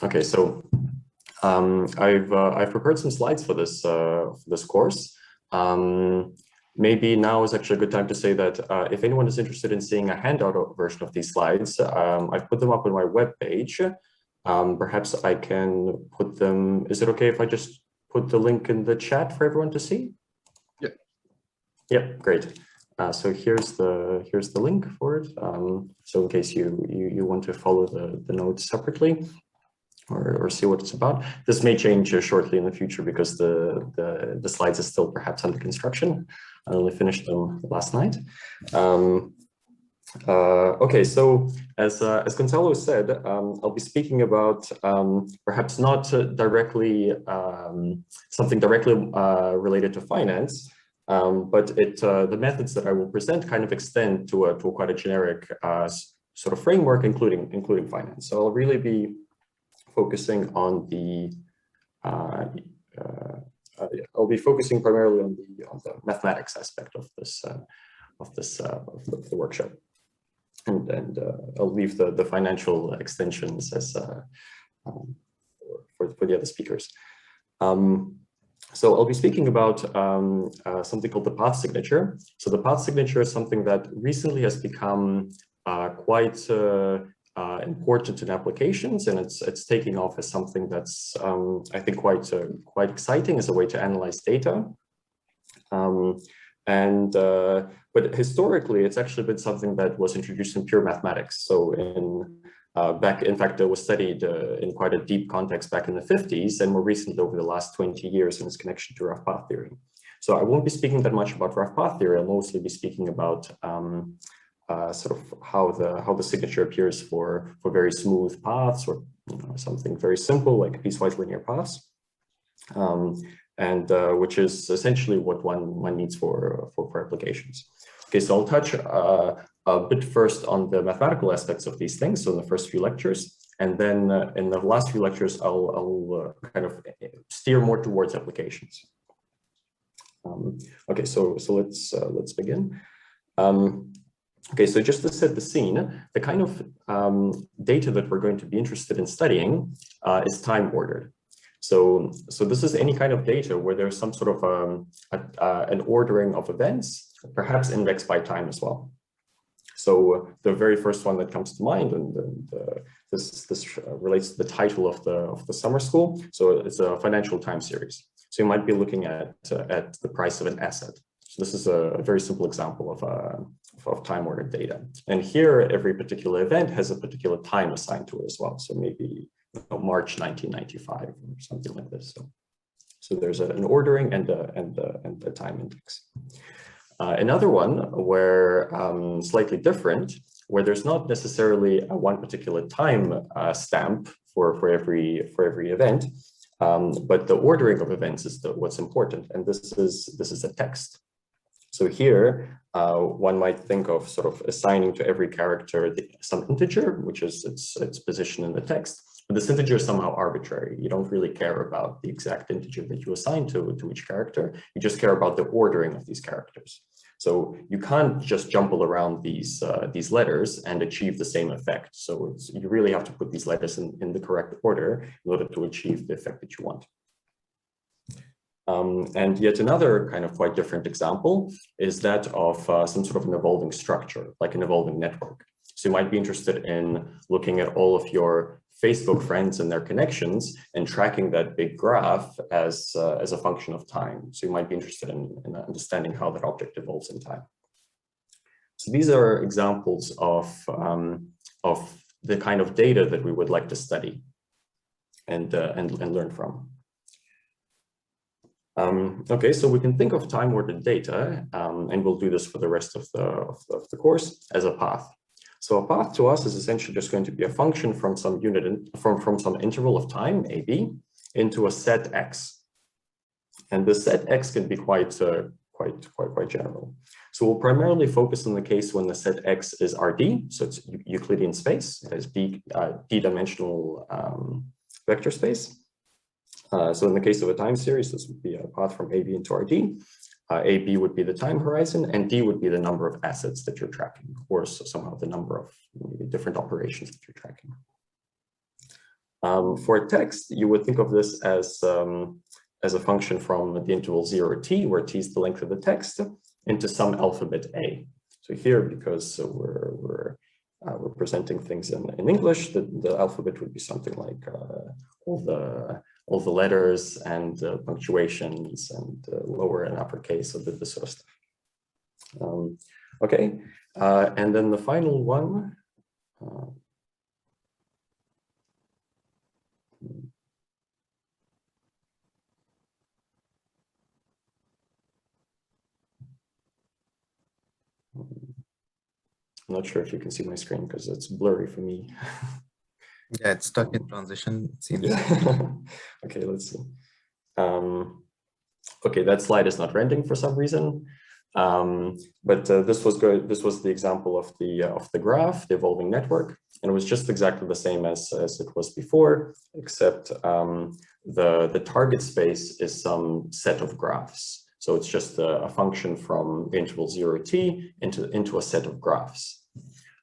Okay, so I've prepared some slides for this course. Maybe now is actually a good time to say that if anyone is interested in seeing a handout version of these slides, I've put them up on my web page. Perhaps I can put them. Is it okay if I just put the link in the chat for everyone to see? Yeah. Yep, great. So here's the link for it. So in case you want to follow the notes separately or see what it's about. This may change shortly in the future because the slides are still perhaps under construction. I only finished them last night. Okay, so as Gonzalo said, I'll be speaking about perhaps not directly something directly related to finance, but the methods that I will present kind of extend to quite a generic sort of framework, including finance. So I'll really be focusing on the I'll be focusing primarily on the mathematics aspect of the workshop, and I'll leave the financial extensions as for the other speakers. So I'll be speaking about something called the path signature. So the path signature is something that recently has become quite important in applications, and it's taking off as something that's I think quite exciting as a way to analyze data. But historically, it's actually been something that was introduced in pure mathematics. So in fact, it was studied in quite a deep context back in the 50s, and more recently over the last 20 years in its connection to rough path theory. So I won't be speaking that much about rough path theory. I'll mostly be speaking about sort of how the signature appears for very smooth paths, or something very simple like piecewise linear paths, and which is essentially what one needs for applications. Okay, so I'll touch a bit first on the mathematical aspects of these things, so in the first few lectures, and then in the last few lectures, I'll kind of steer more towards applications. Okay, so let's begin. Okay, so just to set the scene, the kind of data that we're going to be interested in studying is time ordered. So this is any kind of data where there's some sort of an ordering of events, perhaps indexed by time as well. So the very first one that comes to mind, and this relates to the title of the summer school. So it's a financial time series. So you might be looking at the price of an asset. So this is a very simple example of time ordered data. And here, every particular event has a particular time assigned to it as well. So maybe March 1995 or something like this. So there's an ordering and a time index. Another one where slightly different, where there's not necessarily one particular time stamp for every event, but the ordering of events is what's important, and this is a text. So here, one might think of sort of assigning to every character some integer, which is its position in the text. But this integer is somehow arbitrary. You don't really care about the exact integer that you assign to each character. You just care about the ordering of these characters. So you can't just jumble around these letters and achieve the same effect. So you really have to put these letters in the correct order in order to achieve the effect that you want. And yet another kind of quite different example is that of some sort of an evolving structure, like an evolving network. So you might be interested in looking at all of your Facebook friends and their connections and tracking that big graph as a function of time. So you might be interested in understanding how that object evolves in time. So these are examples of the kind of data that we would like to study and learn from. Okay, so we can think of time-ordered data, and we'll do this for the rest of the course as a path. So a path to us is essentially just going to be a function from some from some interval of time, AB, into a set X. And the set X can be quite general. So we'll primarily focus on the case when the set X is Rd, so it's Euclidean space, it has d-dimensional vector space. So in the case of a time series, this would be a path from AB into Rd. AB would be the time horizon, and D would be the number of assets that you're tracking, or somehow the number of different operations that you're tracking. For text, you would think of this as a function from the interval 0 t, where t is the length of the text, into some alphabet a. So here, because we're presenting things in English, the alphabet would be something like all the letters and punctuations and lower and uppercase, so this sort of stuff. Okay, and then the final one. I'm not sure if you can see my screen because it's blurry for me. Yeah, it's stuck in transition, it seems. Okay, let's see. Okay, that slide is not rendering for some reason. But this was good. This was the example of the graph, the evolving network, and it was just exactly the same as it was before, except the target space is some set of graphs. So it's just a function from the interval 0 t into a set of graphs.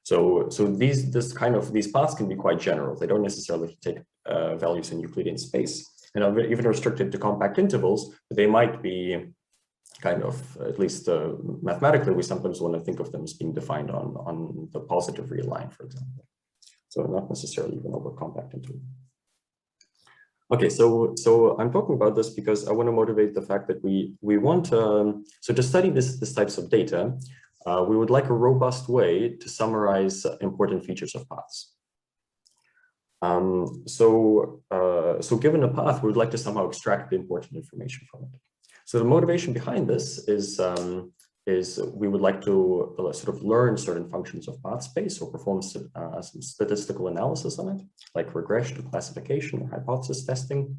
So these paths can be quite general. They don't necessarily take values in Euclidean space, and are even restricted to compact intervals. But they might be kind of, at least mathematically, we sometimes want to think of them as being defined on the positive real line, for example. So not necessarily even over compact interval. Okay, so I'm talking about this because I want to motivate the fact that we want so to study this types of data, we would like a robust way to summarize important features of paths. So given a path, we would like to somehow extract the important information from it. So the motivation behind this is we would like to sort of learn certain functions of path space or perform some statistical analysis on it, like regression, classification, or hypothesis testing.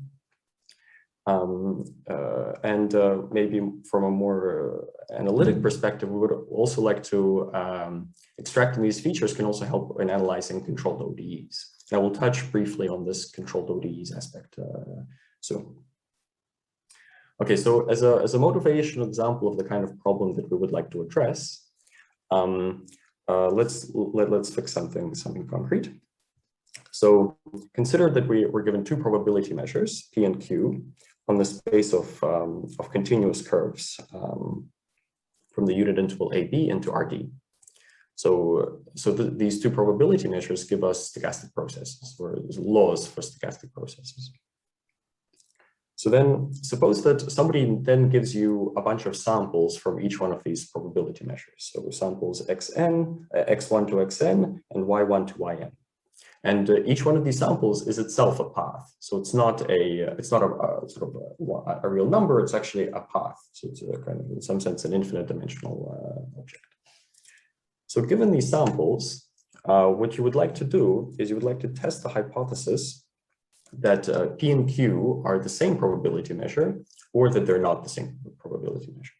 And maybe from a more analytic perspective, we would also like to extracting these features can also help in analyzing controlled ODEs. And I will touch briefly on this controlled ODEs aspect soon. Okay, so as a motivational example of the kind of problem that we would like to address, let's fix something concrete. So consider that we're given two probability measures, P and Q, on the space of continuous curves from the unit interval AB into RD. So these two probability measures give us stochastic processes, or laws for stochastic processes. So then suppose that somebody then gives you a bunch of samples from each one of these probability measures. So samples xn, x1 to xn, and y1 to yn. And each one of these samples is itself a path. So it's not a sort of a real number, it's actually a path. So it's a kind of, in some sense, an infinite dimensional object. So given these samples, what you would like to do is you would like to test the hypothesis that P and Q are the same probability measure, or that they're not the same probability measure.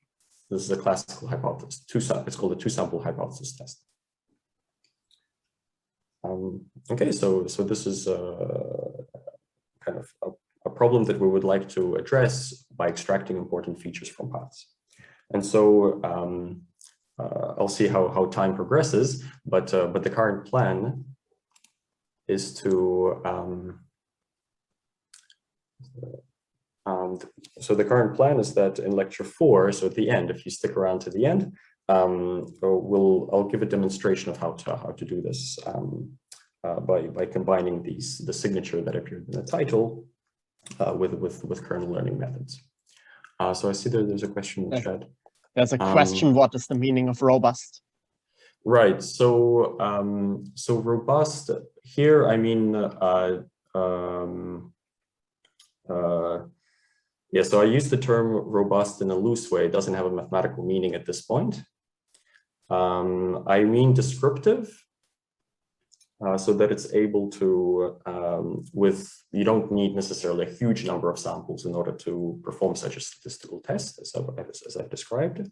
This is a classical hypothesis. It's called the two-sample hypothesis test. Okay, so this is kind of a problem that we would like to address by extracting important features from paths. And so I'll see how time progresses, but the current plan is to so the current plan is that in lecture 4, so at the end, if you stick around to the end, I'll give a demonstration of how to do this by combining the signature that appeared in the title with kernel learning methods. So I see there's a question in the chat. There's a question: what is the meaning of robust? Right. So so robust here, I mean. Yeah, so I use the term robust in a loose way. It doesn't have a mathematical meaning at this point. I mean descriptive, so that it's able to, you don't need necessarily a huge number of samples in order to perform such a statistical test, as I've described.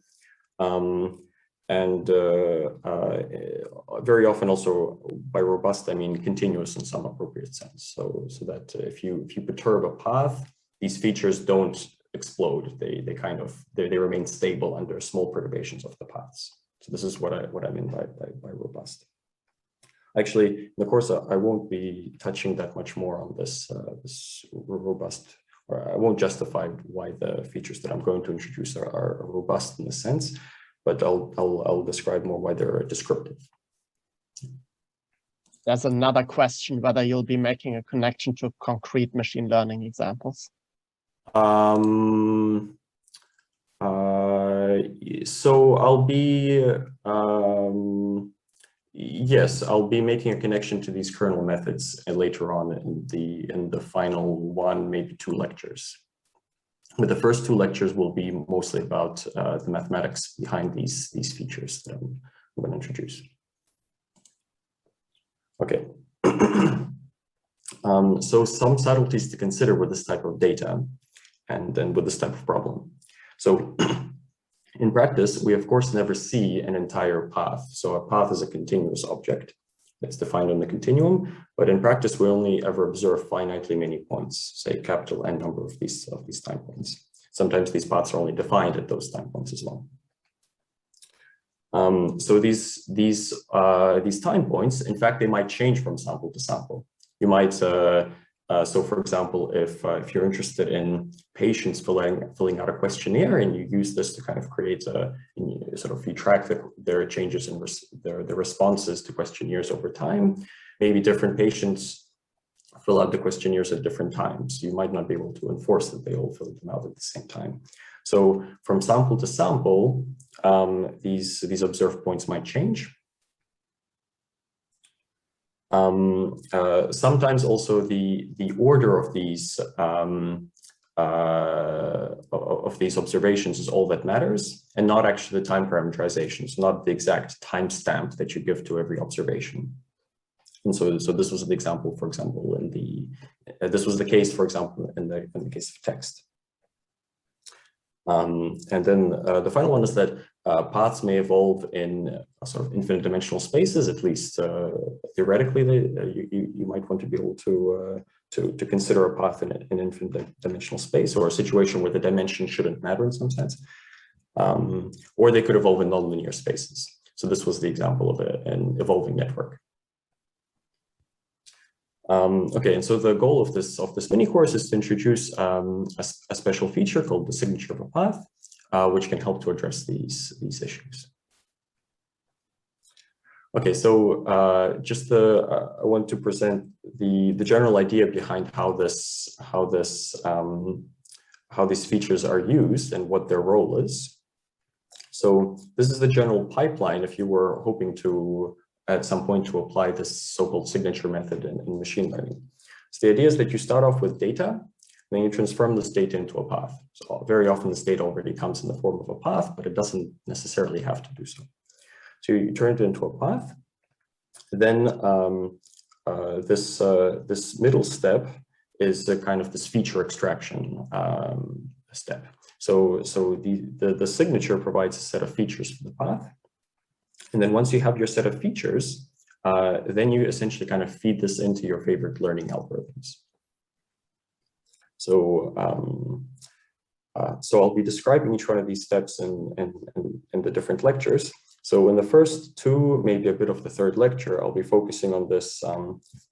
And very often also by robust, I mean continuous in some appropriate sense. So that if you perturb a path, these features don't explode. They remain stable under small perturbations of the paths. So this is what I mean by robust. Actually, in the course, I won't be touching that much more on this, this robust, or I won't justify why the features that I'm going to introduce are robust in a sense, but I'll describe more why they're descriptive. There's another question whether you'll be making a connection to concrete machine learning examples. So I'll be, yes, I'll be making a connection to these kernel methods later on in the final one, maybe 2 lectures. But the first 2 lectures will be mostly about the mathematics behind these features that I'm going to introduce. Okay. So some subtleties to consider with this type of data and then with this type of problem. So in practice, we of course never see an entire path. So a path is a continuous object that's defined on the continuum, but in practice, we only ever observe finitely many points, say capital N number of these time points. Sometimes these paths are only defined at those time points as well. So these time points, in fact, they might change from sample to sample. You might, so for example, if you're interested in patients filling out a questionnaire and you use this to kind of create you track their changes in their responses to questionnaires over time, maybe different patients fill out the questionnaires at different times. You might not be able to enforce that they all fill them out at the same time. So from sample to sample, these observed points might change. Sometimes also the order of these observations is all that matters, and not actually the time parameterizations, not the exact timestamp that you give to every observation. And so this was the example, for example, this was the case, for example, in the case of text. And then the final one is that paths may evolve in sort of infinite dimensional spaces. At least theoretically, you might want to be able to consider a path in an infinite dimensional space, or a situation where the dimension shouldn't matter in some sense. Or they could evolve in nonlinear spaces. So this was the example of an evolving network. Okay, and so the goal of this mini course is to introduce a special feature called the signature of a path, which can help to address these issues. Okay, so I want to present the general idea behind how these features are used and what their role is. So this is the general pipeline if you were hoping to at some point to apply this so-called signature method in machine learning. So the idea is that you start off with data, then you transform this data into a path. So very often this data already comes in the form of a path, but it doesn't necessarily have to do so. So you turn it into a path. Then this middle step is a kind of this feature extraction step. So the signature provides a set of features for the path. And then once you have your set of features, then you essentially kind of feed this into your favorite learning algorithms. So, so I'll be describing each one of these steps in the different lectures. So in the first 2, maybe a bit of the third lecture, I'll be focusing on this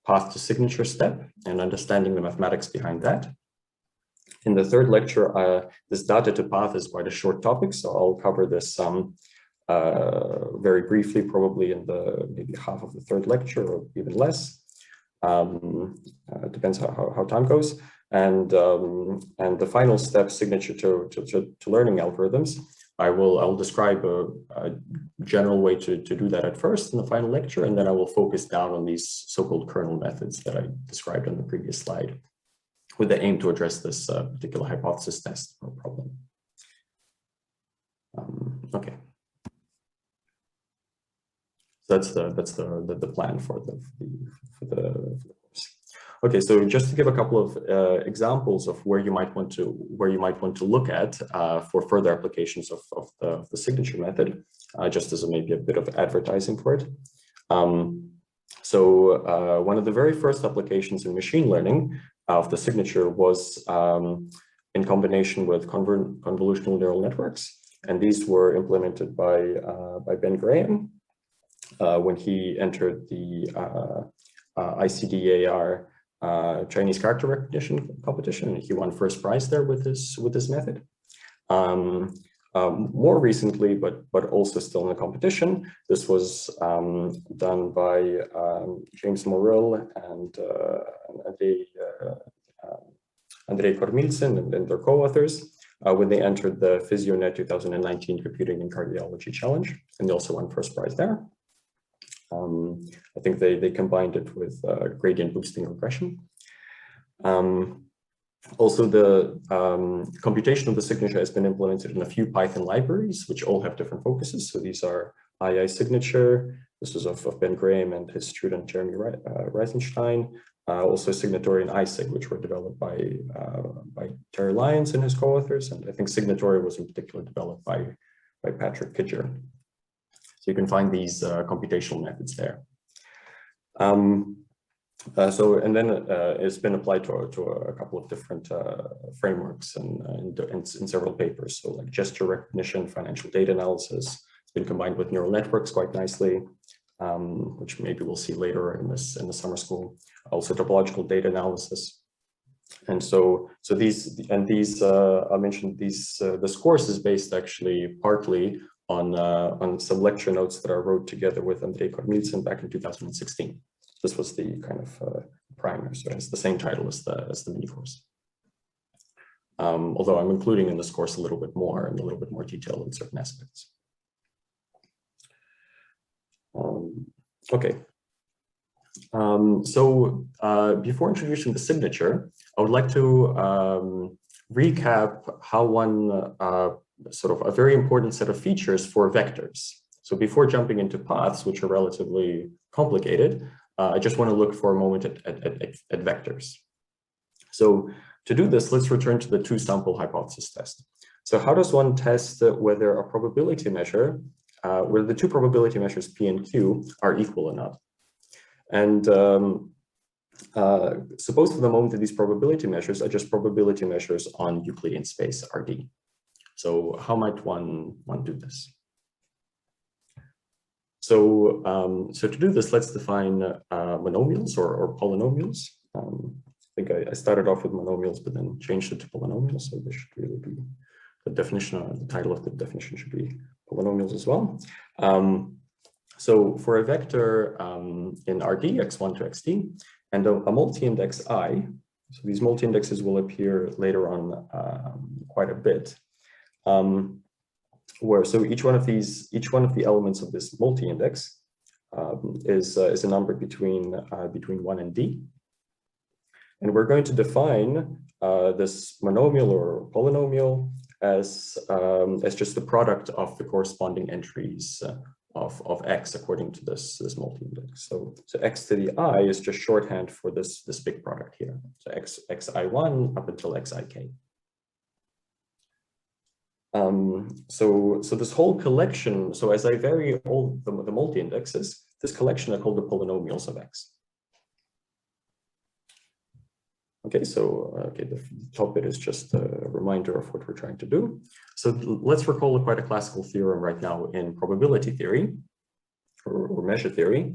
path to signature step and understanding the mathematics behind that. In the third lecture, this data to path is quite a short topic, so I'll cover this very briefly, probably in maybe half of the third lecture or even less. Depends how time goes. And the final step, signature to learning algorithms, I'll describe a general way to do that at first in the final lecture, and then I will focus down on these so-called kernel methods that I described on the previous slide, with the aim to address this particular hypothesis test or problem. Okay. So that's the plan for the course. Okay, so just to give a couple of examples of where you might want to look at for further applications of the signature method, just as maybe a bit of advertising for it. So one of the very first applications in machine learning of the signature was in combination with convolutional neural networks, and these were implemented by Ben Graham. when he entered the ICDAR Chinese character recognition competition. He won first prize there with this method. More recently, but also still in the competition, this was done by James Morrill and Andrei Kormiltsin and their co-authors when they entered the PhysioNet 2019 Computing and Cardiology Challenge, and they also won first prize there. I think they combined it with gradient boosting regression. Also, the computation of the signature has been implemented in a few Python libraries, which all have different focuses. So these are II signature. This is of Ben Graham and his student Jeremy Reisenstein. Also signatory and iSig, which were developed by Terry Lyons and his co-authors. And I think signatory was in particular developed by Patrick Kidger. So you can find these computational methods there. And then it's been applied to a couple of different frameworks and in several papers. So like gesture recognition, financial data analysis, it's been combined with neural networks quite nicely, which maybe we'll see later in the summer school. Also topological data analysis. And so I mentioned this course is based actually partly on some lecture notes that I wrote together with Andrei Kormiltsin back in 2016. This was the kind of primer, so it's the same title as the mini course. Although I'm including in this course a little bit more detail in certain aspects. Okay. So before introducing the signature, I would like to recap how one sort of a very important set of features for vectors. So before jumping into paths, which are relatively complicated, I just want to look for a moment at vectors. So to do this, let's return to the two-sample hypothesis test. So how does one test whether a probability measure, whether the two probability measures P and Q are equal or not? And suppose for the moment that these probability measures are just probability measures on Euclidean space RD. So how might one do this? So, so to do this, let's define monomials or polynomials. I think I started off with monomials, but then changed it to polynomials. So this should really be the definition, the title of the definition should be polynomials as well. So for a vector in RD, x1 to xt, and a multi-index I, so these multi-indexes will appear later on quite a bit. Where so each one of the elements of this multi-index is a number between 1 and d, and we're going to define this monomial or polynomial as just the product of the corresponding entries of x according to this multi-index. So x to the I is just shorthand for this big product here. So xi1 up until xik. So this whole collection, so as I vary all the multi-indexes, this collection are called the polynomials of x. Okay, so the top bit is just a reminder of what we're trying to do. So let's recall quite a classical theorem right now in probability theory or measure theory,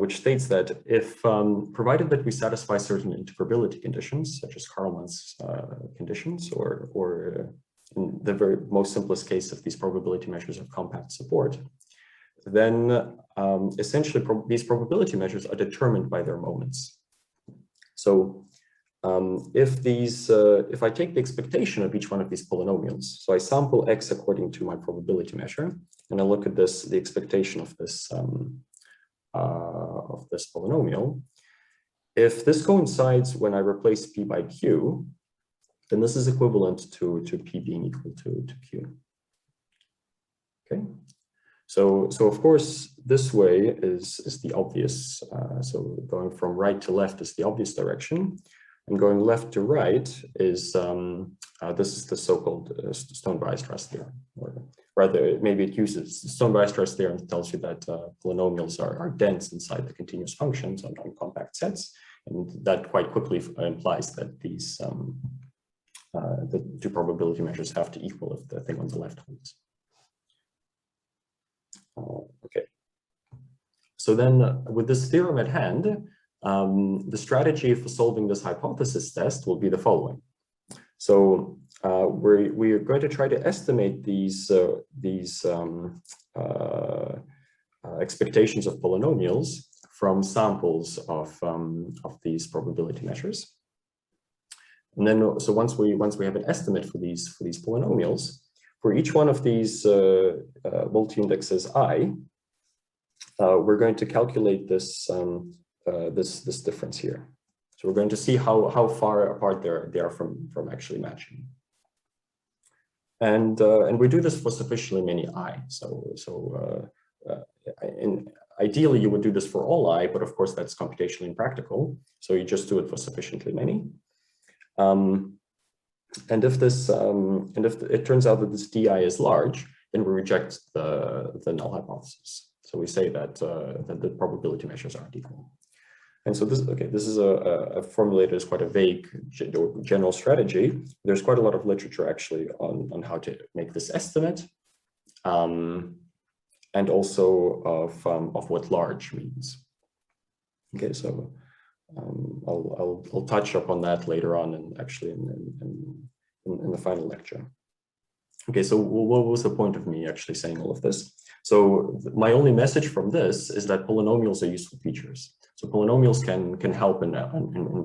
which states that if provided that we satisfy certain integrability conditions, such as Kalman's conditions, or in the very most simplest case of these probability measures of compact support, then essentially these probability measures are determined by their moments. So if I take the expectation of each one of these polynomials, so I sample x according to my probability measure, and I look at the expectation of this polynomial, if this coincides when I replace p by q, then this is equivalent to p being equal to q. Okay. So of course, this way is the obvious. So going from right to left is the obvious direction, and going left to right is this is the so-called Stone-Weierstrass theorem, or rather, maybe it uses Stone-Weierstrass theorem that tells you that polynomials are dense inside the continuous functions on compact sets, and that quite quickly implies that these the two probability measures have to equal if the thing on the left holds. Okay. So then with this theorem at hand, the strategy for solving this hypothesis test will be the following. So we are going to try to estimate these expectations of polynomials from samples of these probability measures. And then, so once we have an estimate for these polynomials, for each one of these multi-indexes I, we're going to calculate this this difference here. So we're going to see how far apart they are from actually matching. And we do this for sufficiently many I. Ideally, you would do this for all I, but of course that's computationally impractical. So you just do it for sufficiently many. And if it turns out that this DI is large, then we reject the null hypothesis. So we say that the probability measures aren't equal. And so this is a formulated as quite a vague general strategy. There's quite a lot of literature actually on how to make this estimate, and also of what large means. Okay, so I'll touch upon that later on, and actually in the final lecture. Okay, so what was the point of me actually saying all of this? So my only message from this is that polynomials are useful features. So polynomials can help in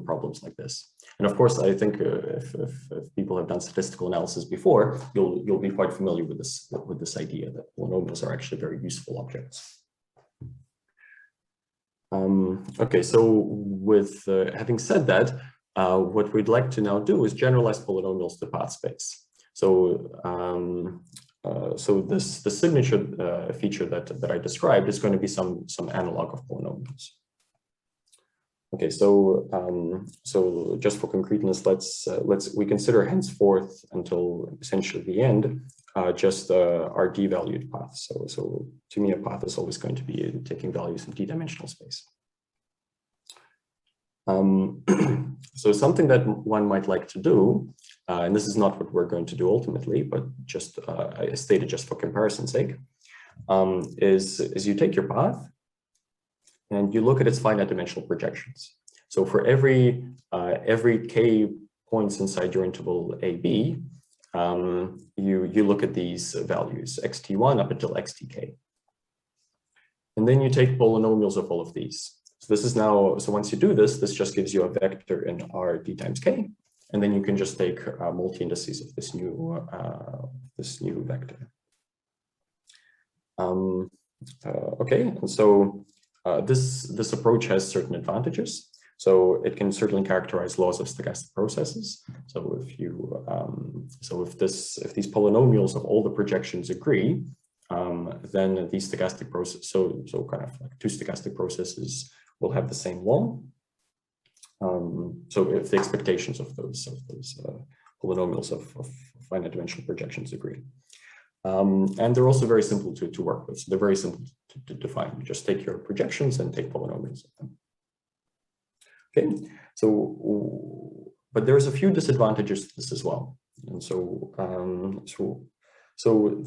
problems like this. And of course, I think if people have done statistical analysis before, you'll be quite familiar with this idea that polynomials are actually very useful objects. Okay, so with having said that, what we'd like to now do is generalize polynomials to path space. So the signature feature that I described is going to be some analog of polynomials. Okay, so just for concreteness, we consider henceforth until essentially the end just our d-valued paths. So to me, a path is always going to be taking values in d-dimensional space. So something that one might like to do, and this is not what we're going to do ultimately, but just I stated just for comparison's sake, is you take your path and you look at its finite dimensional projections. So for every k points inside your interval AB, you look at these values xt1 up until xtk, and then you take polynomials of all of these. So this is now, so once you do this, this just gives you a vector in R d times k, and then you can just take multi-indices of this new vector. Okay, and so this approach has certain advantages. So it can certainly characterize laws of stochastic processes. So if these polynomials of all the projections agree, then these stochastic processes, so kind of like two stochastic processes will have the same law. So if the expectations of those polynomials of finite dimensional projections agree. And they're also very simple to work with. So they're very simple to define. You just take your projections and take polynomials of them. Okay, so but there's a few disadvantages to this as well. And so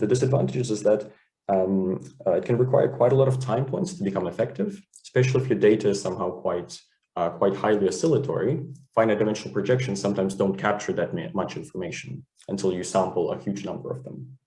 the disadvantages is that it can require quite a lot of time points to become effective, especially if your data is somehow quite highly oscillatory. Finite dimensional projections sometimes don't capture that much information until you sample a huge number of them.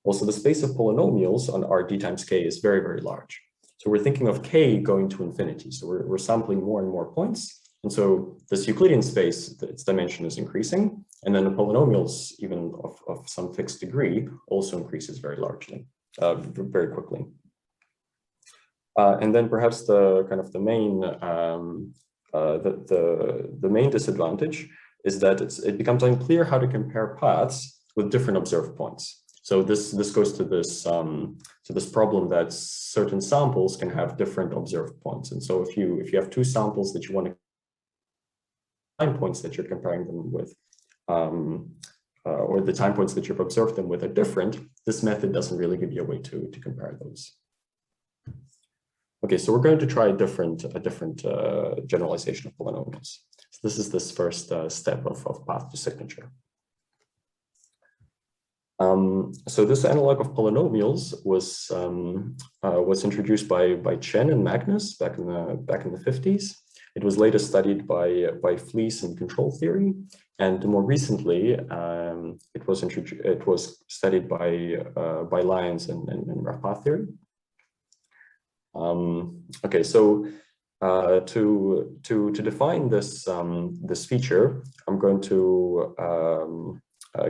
Also, the space of polynomials on R d times k is very, very large. So we're thinking of k going to infinity. So we're sampling more and more points. And so this Euclidean space, its dimension is increasing. And then the polynomials, even of some fixed degree, also increases very largely, very quickly. And then perhaps the main disadvantage is that it becomes unclear how to compare paths with different observed points. So this goes to this problem that certain samples can have different observed points. And so if you have two samples that you want to time points that you're comparing them with, or the time points that you've observed them with are different, this method doesn't really give you a way to compare those. Okay, so we're going to try a different generalization of polynomials. So this is this first step of path to signature. So this analog of polynomials was introduced by Chen and Magnus back in the 50s. It was later studied by Fleece in control theory, and more recently it was studied by Lyons in rough path theory. Okay, so to define this this feature, I'm going to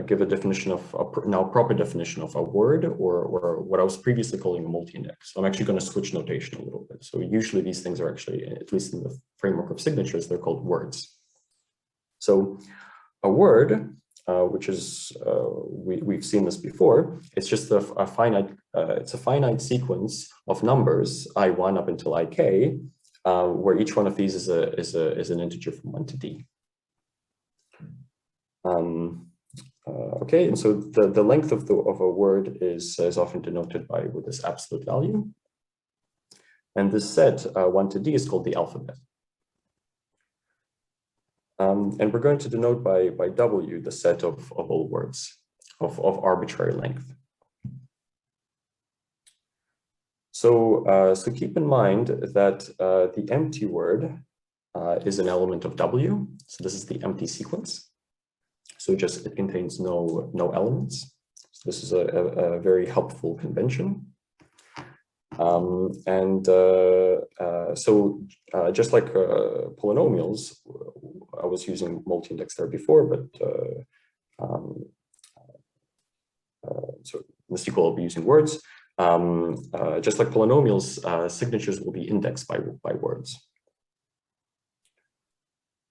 give a definition of now proper definition of a word, or what I was previously calling a multi-index. So I'm actually going to switch notation a little bit. So usually these things are actually, at least in the framework of signatures, they're called words. So a word, which is we've seen this before, it's just a finite sequence of numbers I1 up until Ik, where each one of these is an integer from 1 to d. Okay, and so the length of a word is often denoted with this absolute value, and this set 1 to d is called the alphabet. And we're going to denote by W the set of all words of arbitrary length. So so keep in mind that the empty word is an element of W. So this is the empty sequence. So it contains no elements. So this is a very helpful convention. So just like polynomials, I was using multi-index there before, but so in the sequel I'll be using words. Just like polynomials, signatures will be indexed by words.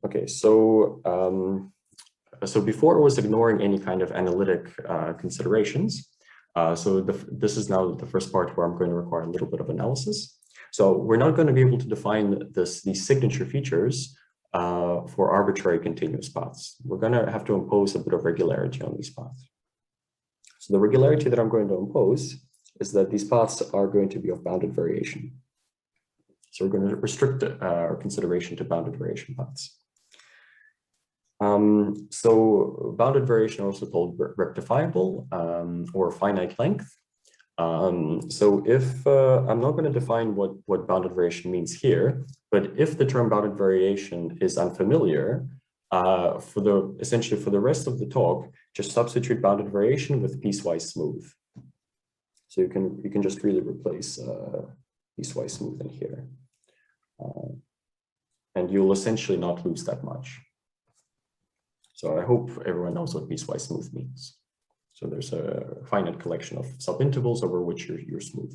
Okay, so so before I was ignoring any kind of analytic considerations. So this is now the first part where I'm going to require a little bit of analysis. So we're not going to be able to define these signature features for arbitrary continuous paths. We're going to have to impose a bit of regularity on these paths. So the regularity that I'm going to impose is that these paths are going to be of bounded variation. So we're going to restrict our consideration to bounded variation paths. So bounded variation, also called rectifiable or finite length. So if I'm not going to define what bounded variation means here, but if the term bounded variation is unfamiliar, essentially for the rest of the talk, just substitute bounded variation with piecewise smooth. So you can just really replace piecewise smooth in here, and you'll essentially not lose that much. So I hope everyone knows what piecewise smooth means. So there's a finite collection of subintervals over which you're smooth.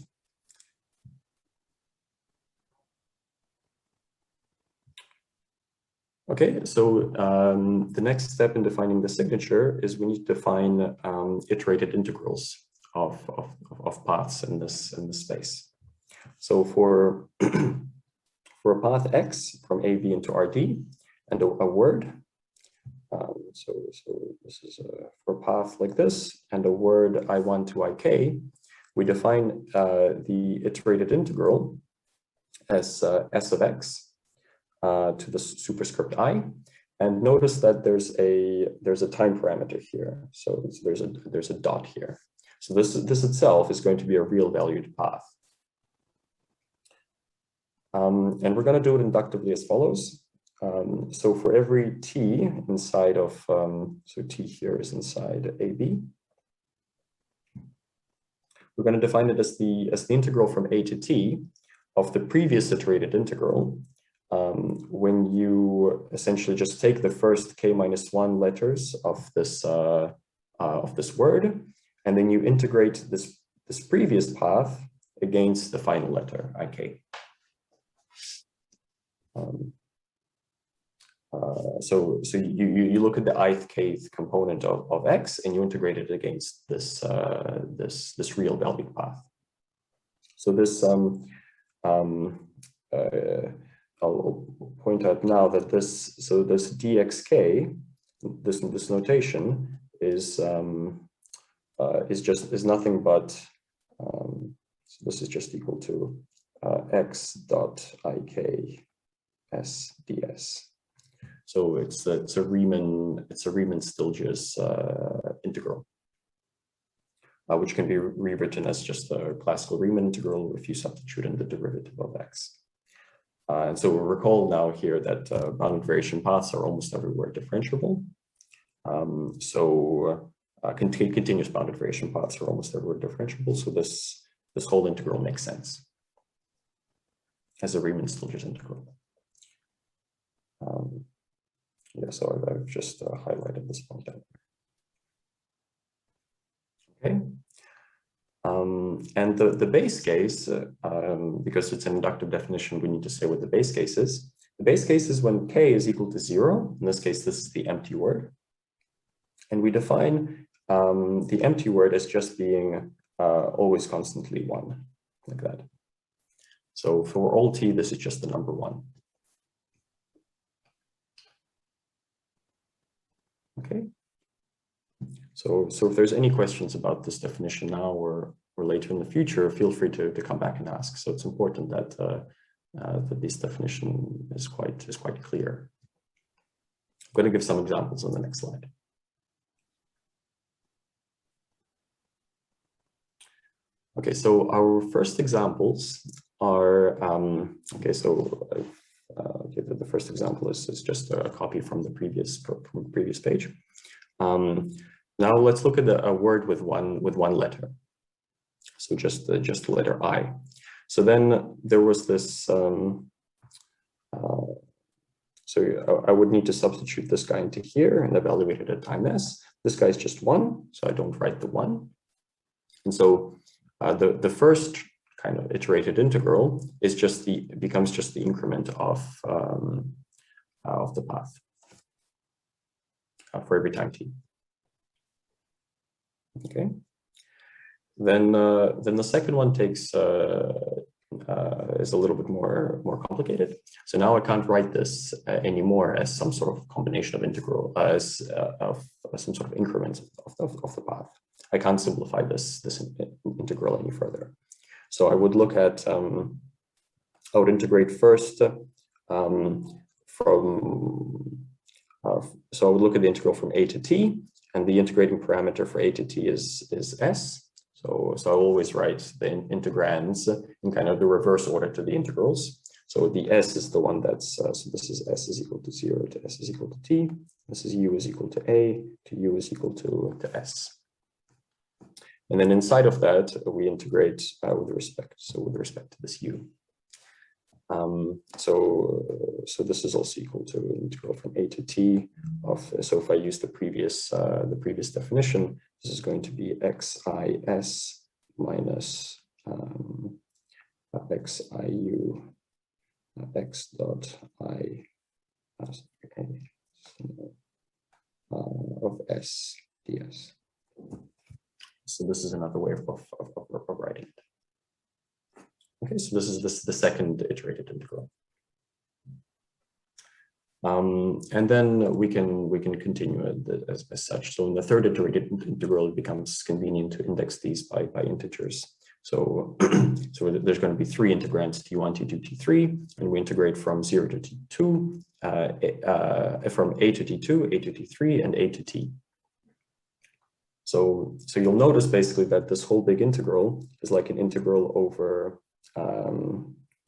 Okay, so the next step in defining the signature is we need to define iterated integrals of paths in this space. So for for a path x from AB into RD and a word. So this is for a path like this and a word I1 to IK, we define the iterated integral as S of x to the superscript I, and notice that there's a time parameter here. So there's a dot here. So this itself is going to be a real valued path. And we're going to do it inductively as follows. So for every t inside of, so t here is inside AB, we're going to define it as the integral from a to t of the previous iterated integral, when you essentially just take the first k-1 letters of this word, and then you integrate this previous path against the final letter ik. So you look at the ith kth component of x and you integrate it against this this real valued path. So this I'll point out now that this dxk, this notation is nothing but so this is just equal to x dot ik s ds. So it's a Riemann-Stieltjes integral. which can be rewritten as just a classical Riemann integral if you substitute in the derivative of x. And so we'll recall now here that bounded variation paths are almost everywhere differentiable. Continuous bounded variation paths are almost everywhere differentiable. So this whole integral makes sense as a Riemann-Stieltjes integral. Yeah, so I've just highlighted this point down. Okay. And the base case, because it's an inductive definition, we need to say what the base case is. The base case is when k is equal to 0. In this case, this is the empty word. And we define the empty word as just being always constantly 1, like that. So for all t, this is just the number 1. Okay. So if there's any questions about this definition now or later in the future, feel free to come back and ask. So it's important that that this definition is quite clear. I'm going to give some examples on the next slide. Okay, so our first examples are the first example is just a copy from the previous page. Now let's look at a word with one letter. So just the letter I. So then there was this. So I would need to substitute this guy into here and evaluate it at time s. This guy is just 1, so I don't write the 1. And so the first kind of iterated integral is becomes just the increment of the path for every time t. Okay. Then the second one takes is a little bit more complicated. So now I can't write this anymore as some sort of combination of integral of some sort of increment of the path. I can't simplify this integral any further. So I would look at I would integrate first so I would look at the integral from a to t, and the integrating parameter for a to t is s. So I always write the integrands in kind of the reverse order to the integrals. So the s is the one that's, so this is s is equal to 0 to s is equal to t. This is u is equal to a to u is equal to s. And then inside of that, we integrate with respect to this u. So this is also equal to integral from a to t of, so if I use the previous definition, this is going to be xis minus xiu x dot I of s ds. So this is another way of writing it. Okay, so this is the second iterated integral. And then we can continue as such. So in the third iterated integral, it becomes convenient to index these by integers. So, so there's going to be 3 integrands, t1, t2, t3, and we integrate from 0 to t2, from a to t2, a to t3, and a to t. So you'll notice basically that this whole big integral is like an integral over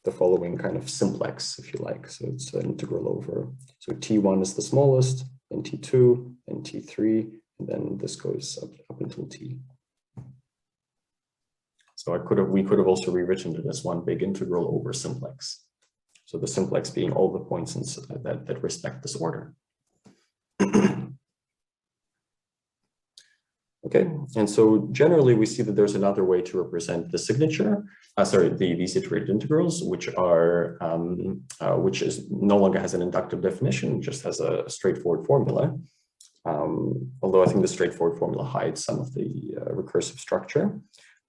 the following kind of simplex, if you like. So it's an integral over, so t1 is the smallest, then t2, and t3, and then this goes up until t. So we could have also rewritten it as one big integral over simplex. So the simplex being all the points that respect this order. Okay, and so generally we see that there's another way to represent the signature, these iterated integrals, which are which is no longer has an inductive definition, just has a straightforward formula. Although I think the straightforward formula hides some of the recursive structure.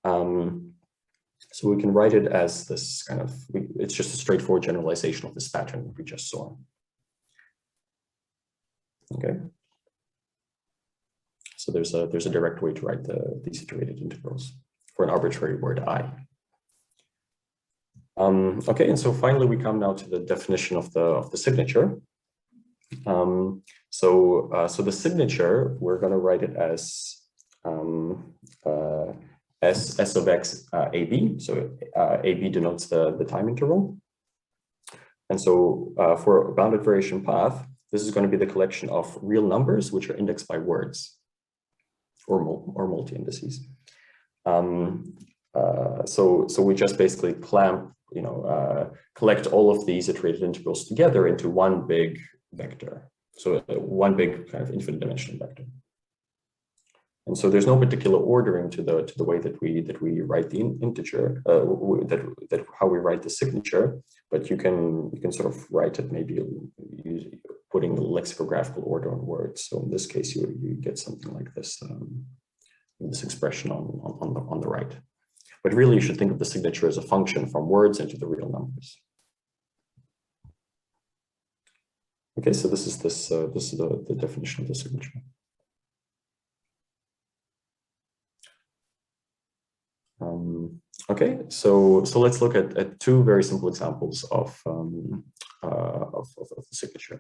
So we can write it as this kind of, it's just a straightforward generalization of this pattern we just saw. Okay. So there's a direct way to write these iterated integrals for an arbitrary word I. Okay, and so finally we come now to the definition of the signature. So the signature, we're going to write it as S of x AB. So AB denotes the time interval. And so for a bounded variation path, this is going to be the collection of real numbers which are indexed by words or multi-indices. So we just basically clamp, collect all of these iterated integrals together into one big vector. So one big kind of infinite dimensional vector. And so there's no particular ordering to the way that we write the integer, that how we write the signature, but you can sort of write it maybe putting the lexicographical order on words. So in this case, you get something like this, this expression on the right. But really, you should think of the signature as a function from words into the real numbers. Okay, so this is the definition of the signature. Okay, so let's look at two very simple examples of the signature.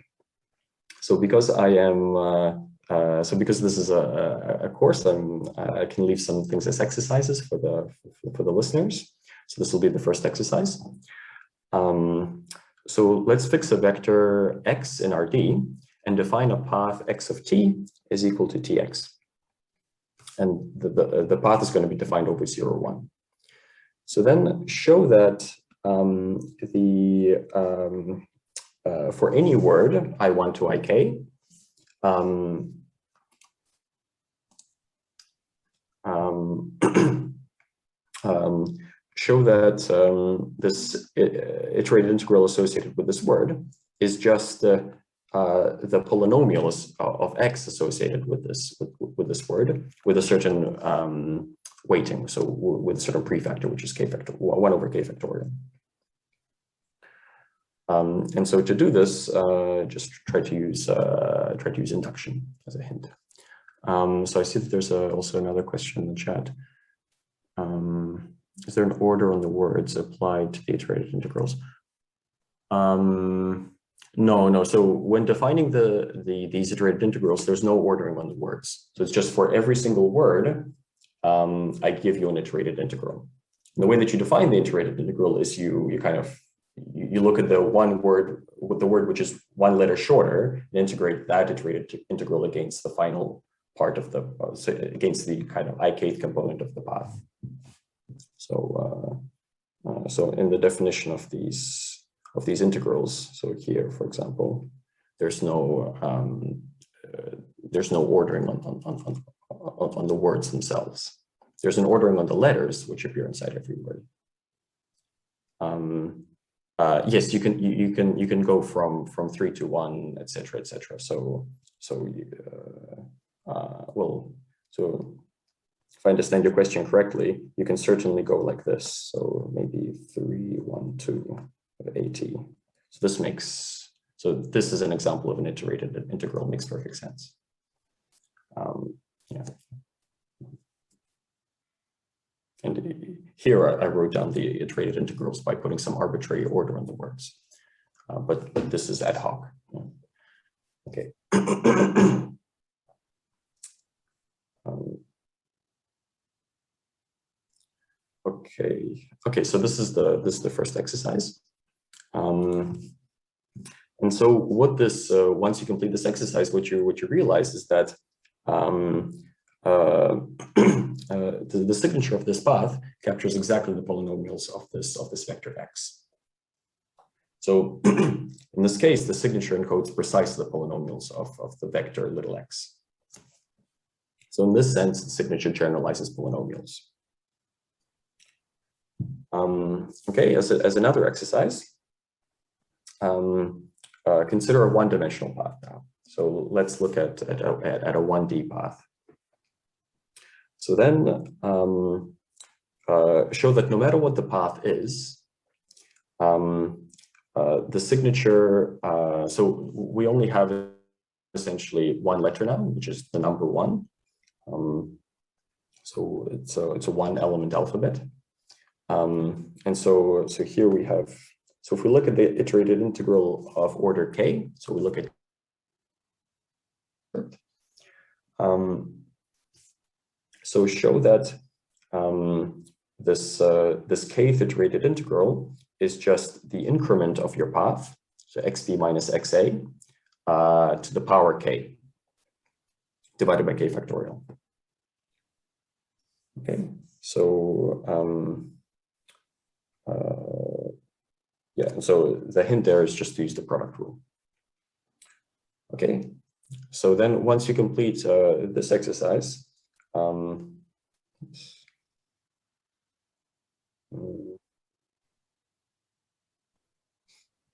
So because I am because this is a course, I can leave some things as exercises for the listeners. So this will be the first exercise. So let's fix a vector x in Rd and define a path x of t is equal to tx. And the path is going to be defined over 0, 1. So then show that for any word I1 to ik, show that this iterated integral associated with this word is just the polynomials of x associated with this word with a certain weighting, so with a certain prefactor, which is k factor 1 over k factorial. And so to do this, just try to use induction as a hint. So I see that there's also another question in the chat. Is there an order on the words applied to the iterated integrals? No. So when defining these iterated integrals, there's no ordering on the words. So it's just for every single word, I give you an iterated integral. And the way that you define the iterated integral is you look at the word which is one letter shorter and integrate that iterated integral against the final part of against the kind of ikth component of the path. So so in the definition of these integrals, so here, for example, there's no ordering on the words themselves. There's an ordering on the letters which appear inside every word. Yes, you can go from 3 to 1, etc., etc. So if I understand your question correctly, you can certainly go like this. So maybe 3, 1, 2, 80. So this is an example of an iterated integral. Makes perfect sense. Yeah. And here I wrote down the iterated integrals by putting some arbitrary order on the words, but this is ad hoc. Okay. Okay. So this is the first exercise. And so what this once you complete this exercise, what you realize is that the signature of this path captures exactly the polynomials of this vector x. So in this case, the signature encodes precisely the polynomials of the vector little x. So in this sense, the signature generalizes polynomials. Okay, as another exercise, consider a one-dimensional path now. So let's look at a 1D path. So then show that no matter what the path is, the signature, so we only have essentially one letter now, which is the number 1. So it's a one-element alphabet. And so here we have, so if we look at the iterated integral of order k, so we look at So show that this kth iterated integral is just the increment of your path, so xb minus xa, to the power k, divided by k factorial. Okay, so yeah, so the hint there is just to use the product rule. Okay, so then once you complete this exercise,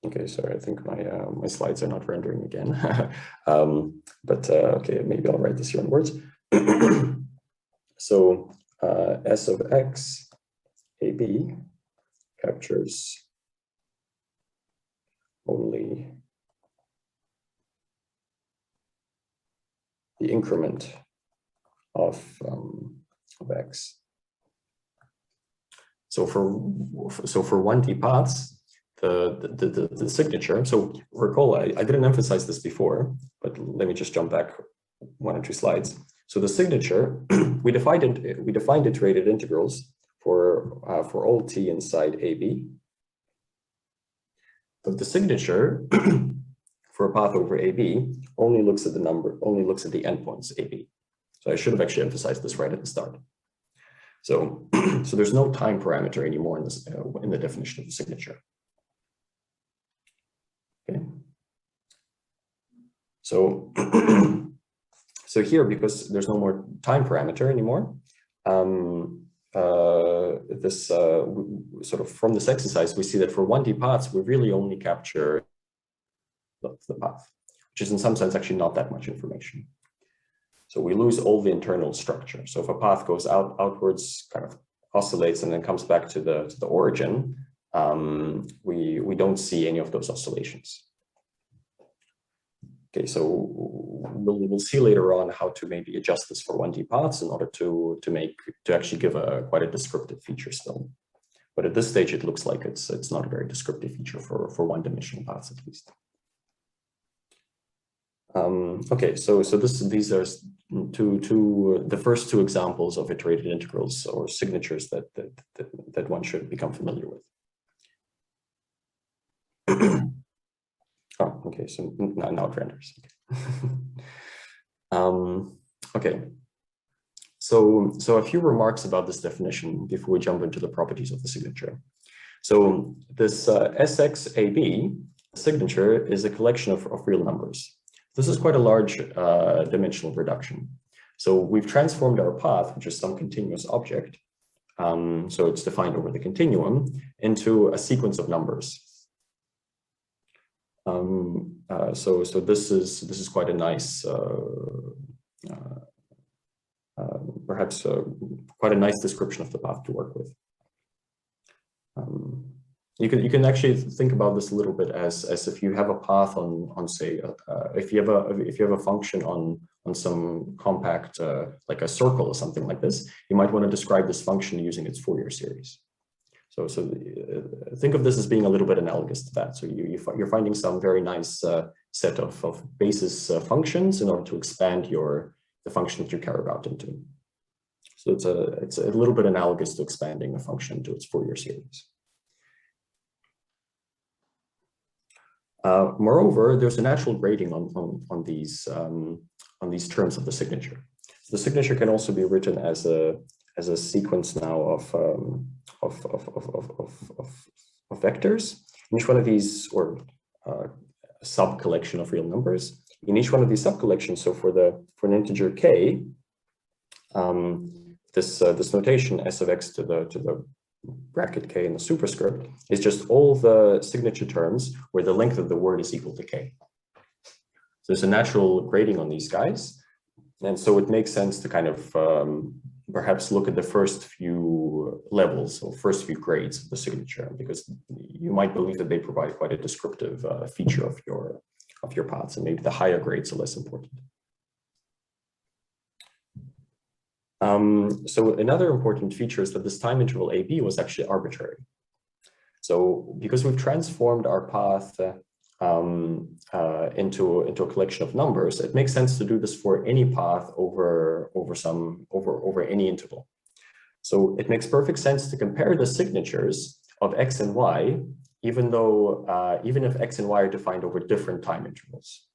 okay, sorry, I think my slides are not rendering again. Okay, maybe I'll write this here in words. So S of x AB captures only the increment of x. So for 1D paths, the signature. So recall, I didn't emphasize this before, but let me just jump back 1 or 2 slides. So the signature, we defined iterated integrals for all t inside AB. But the signature for a path over AB only looks at the endpoints AB. So I should have actually emphasized this right at the start. So, so there's no time parameter anymore in this in the definition of the signature. Okay. So, so here, because there's no more time parameter anymore, this sort of from this exercise, we see that for 1D paths, we really only capture the path, which is in some sense actually not that much information. So we lose all the internal structure. So if a path goes outwards, kind of oscillates, and then comes back to the origin, we don't see any of those oscillations. Okay, so we'll see later on how to maybe adjust this for 1D paths in order to actually give quite a descriptive feature still. But at this stage, it looks like it's not a very descriptive feature for one-dimensional paths at least. Okay, so these are the first 2 examples of iterated integrals or signatures that one should become familiar with. Oh, okay, so now it renders. Okay. Okay, so a few remarks about this definition before we jump into the properties of the signature. So this SXAB signature is a collection of real numbers. This is quite a large dimensional reduction. So we've transformed our path, which is some continuous object, so it's defined over the continuum, into a sequence of numbers. So this is quite a nice, perhaps quite a nice description of the path to work with. You can actually think about this a little bit as if you have a path on say if you have a function on some compact like a circle or something like this, you might want to describe this function using its Fourier series. So think of this as being a little bit analogous to that. So you're finding some very nice set of basis functions in order to expand the function that you care about into. So it's a little bit analogous to expanding a function to its Fourier series. Moreover, there's a natural grading on these terms of the signature. So the signature can also be written as a sequence now of vectors. In each one of these, or a sub collection of real numbers. In each one of these sub collections, so for an integer k, this notation s of x to the bracket k in the superscript is just all the signature terms where the length of the word is equal to k. So there's a natural grading on these guys, and so it makes sense to kind of perhaps look at the first few levels or first few grades of the signature, because you might believe that they provide quite a descriptive feature of your paths, and maybe the higher grades are less important. So another important feature is that this time interval AB was actually arbitrary. So because we've transformed our path into a collection of numbers, it makes sense to do this for any path over any interval. So it makes perfect sense to compare the signatures of x and y, even if x and y are defined over different time intervals.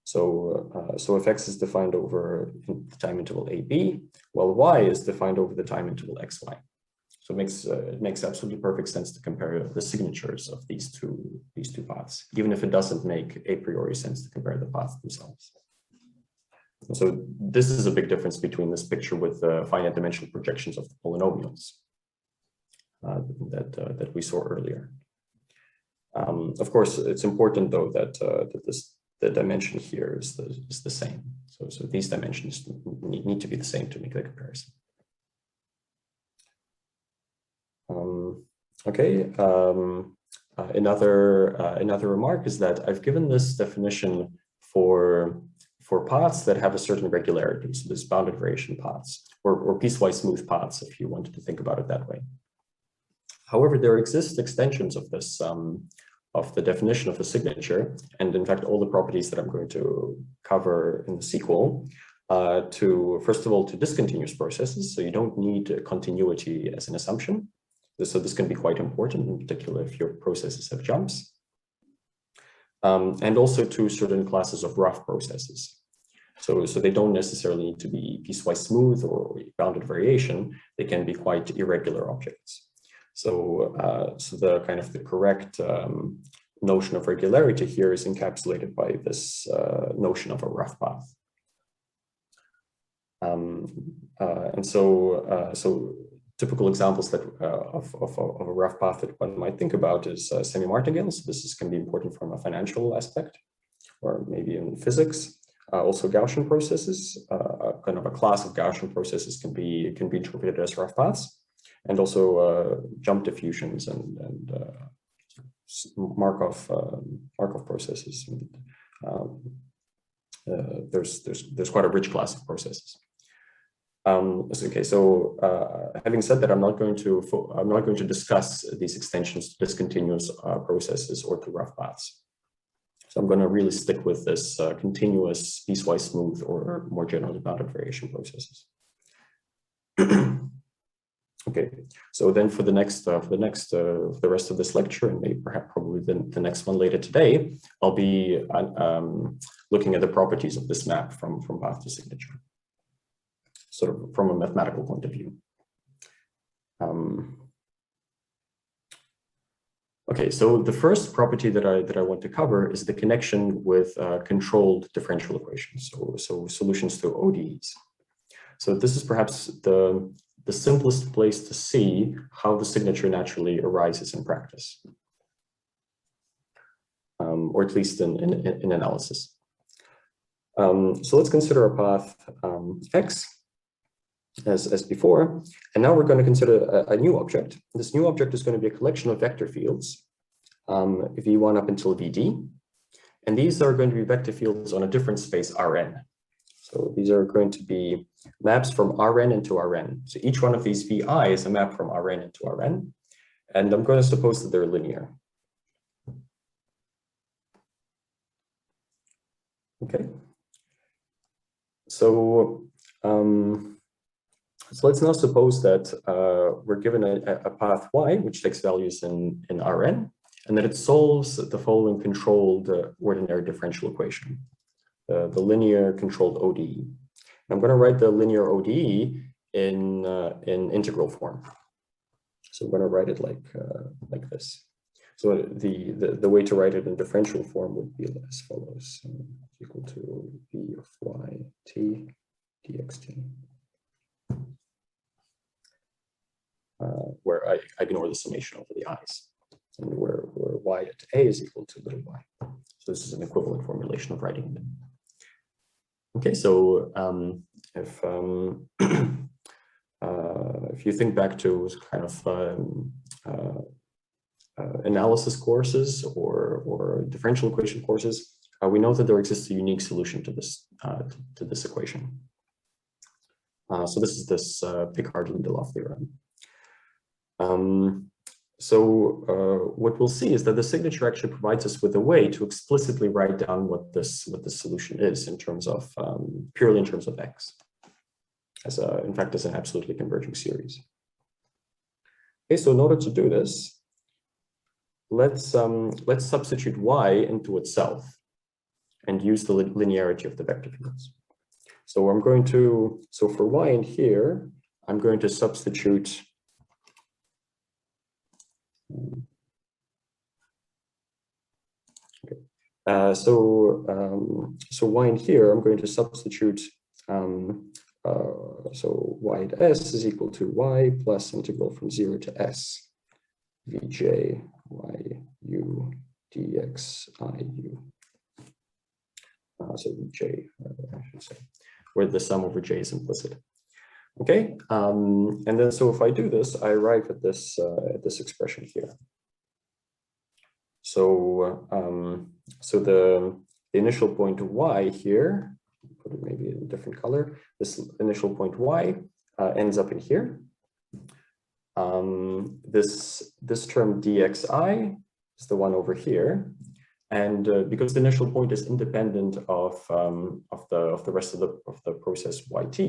So if x is defined over the time interval AB, while y is defined over the time interval xy. So it makes absolutely perfect sense to compare the signatures of these two paths, even if it doesn't make a priori sense to compare the paths themselves. So this is a big difference between this picture with the finite dimensional projections of the polynomials that we saw earlier. Of course, it's important though that the dimension here is the same. So these dimensions need to be the same to make the comparison. Another remark is that I've given this definition for paths that have a certain regularity. So there's bounded variation paths or piecewise smooth paths, if you wanted to think about it that way. However, there exist extensions of this of the definition of the signature, and in fact, all the properties that I'm going to cover in the sequel, first of all, to discontinuous processes. So you don't need continuity as an assumption. So this can be quite important, in particular if your processes have jumps. And also to certain classes of rough processes. So they don't necessarily need to be piecewise smooth or bounded variation. They can be quite irregular objects. So the kind of the correct notion of regularity here is encapsulated by this notion of a rough path. So typical examples that of a rough path that one might think about is semi-martingales. This can be important from a financial aspect, or maybe in physics. Also Gaussian processes, kind of a class of Gaussian processes can be interpreted as rough paths, and also jump diffusions and Markov processes. There's quite a rich class of processes. Okay, so having said that, I'm not going to discuss these extensions to discontinuous processes or to rough paths. So I'm going to really stick with this continuous, piecewise smooth, or more generally bounded variation processes. Okay, so then for the rest of this lecture, and maybe probably the next one later today, I'll be looking at the properties of this map from path to signature, sort of from a mathematical point of view. Okay, so the first property that I want to cover is the connection with controlled differential equations, so solutions to ODEs. So this is perhaps the simplest place to see how the signature naturally arises in practice, or at least in analysis. So let's consider a path X as before, and now we're going to consider a new object. This new object is going to be a collection of vector fields, V1 up until Vd, and these are going to be vector fields on a different space Rn. So these are going to be maps from Rn into Rn. So each one of these Vi is a map from Rn into Rn, and I'm going to suppose that they're linear. Okay. So let's now suppose that we're given a path Y, which takes values in Rn, and that it solves the following controlled ordinary differential equation, the linear controlled ODE. I'm going to write the linear ODE in integral form. So I'm going to write it like this. So the way to write it in differential form would be as follows: equal to v of y t dxt. Where I ignore the summation over the i's, and where y at a is equal to little y. So this is an equivalent formulation of writing it. Okay, so if you think back to kind of analysis courses or differential equation courses, we know that there exists a unique solution to this equation. So this is this Picard-Lindelof theorem. what we'll see is that the signature actually provides us with a way to explicitly write down what this solution is in terms of purely in terms of x, in fact as an absolutely converging series. Okay, so in order to do this, let's substitute y into itself and use the linearity of the vector fields. So for y in here, I'm going to substitute so y in here, I'm going to substitute so y at s is equal to y plus integral from 0 to s vj yu dx iu. So vj, I should say, where the sum over j is implicit. Okay, and then so if I do this, I arrive at this expression here. So the initial point y here, put it maybe in a different color. This initial point y ends up in here. This term dxi is the one over here, and because the initial point is independent of the rest of the process yt,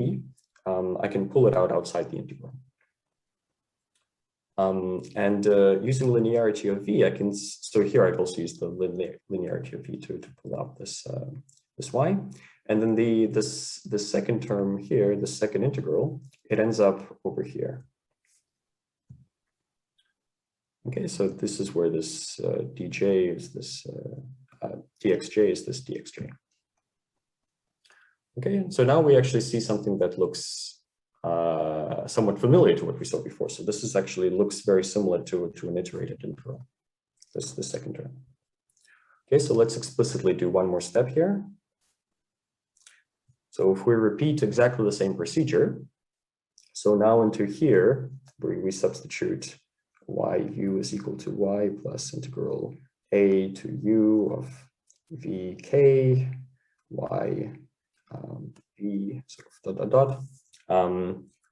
I can pull it out outside the integral. Using linearity of v, I can, so here I've also used the linearity of v to pull out this y. And then the second term here, the second integral, it ends up over here. Okay, so this is where this dj is this, dxj is this dxj. Okay, so now we actually see something that looks somewhat familiar to what we saw before. So this is actually looks very similar to an iterated integral, this the second term. Okay, so let's explicitly do one more step here. So if we repeat exactly the same procedure, so now into here, we substitute yu is equal to y plus integral a to u of vk y v sort of dot dot dot.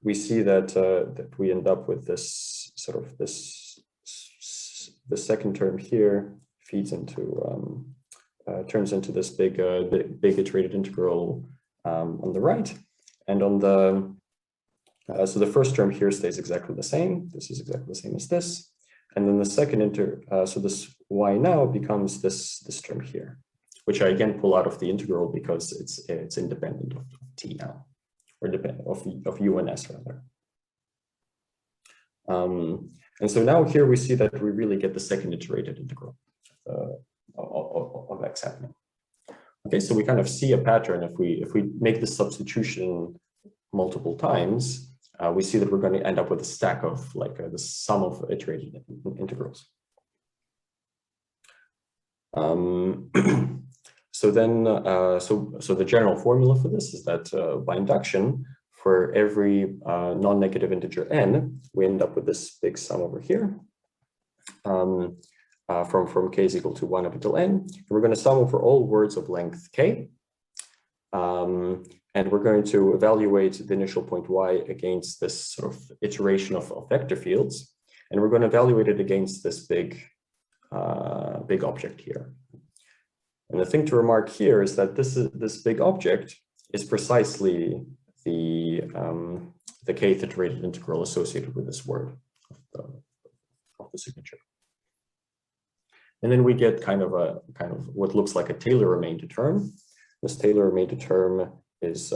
We see that that we end up with this sort of the second term here feeds into turns into this big iterated integral on the right, and on the so the first term here stays exactly the same. This is exactly the same as this, and then the second so this y now becomes this term here, which I again pull out of the integral because it's independent of t now, or dependent of u and s rather. And so now here we see that we really get the second iterated integral of x happening. Okay, so we kind of see a pattern. If we make this substitution multiple times, we see that we're going to end up with a stack of like the sum of iterated integrals. So then, so the general formula for this is that by induction, for every non-negative integer n, we end up with this big sum over here. From k is equal to 1 up until n. And we're going to sum over all words of length k. And we're going to evaluate the initial point y against this sort of iteration of vector fields. And we're going to evaluate it against this big object here. And the thing to remark here is that this big object is precisely the kth iterated integral associated with this word of the signature. And then we get kind of what looks like a Taylor-remainder term. This Taylor-remainder term is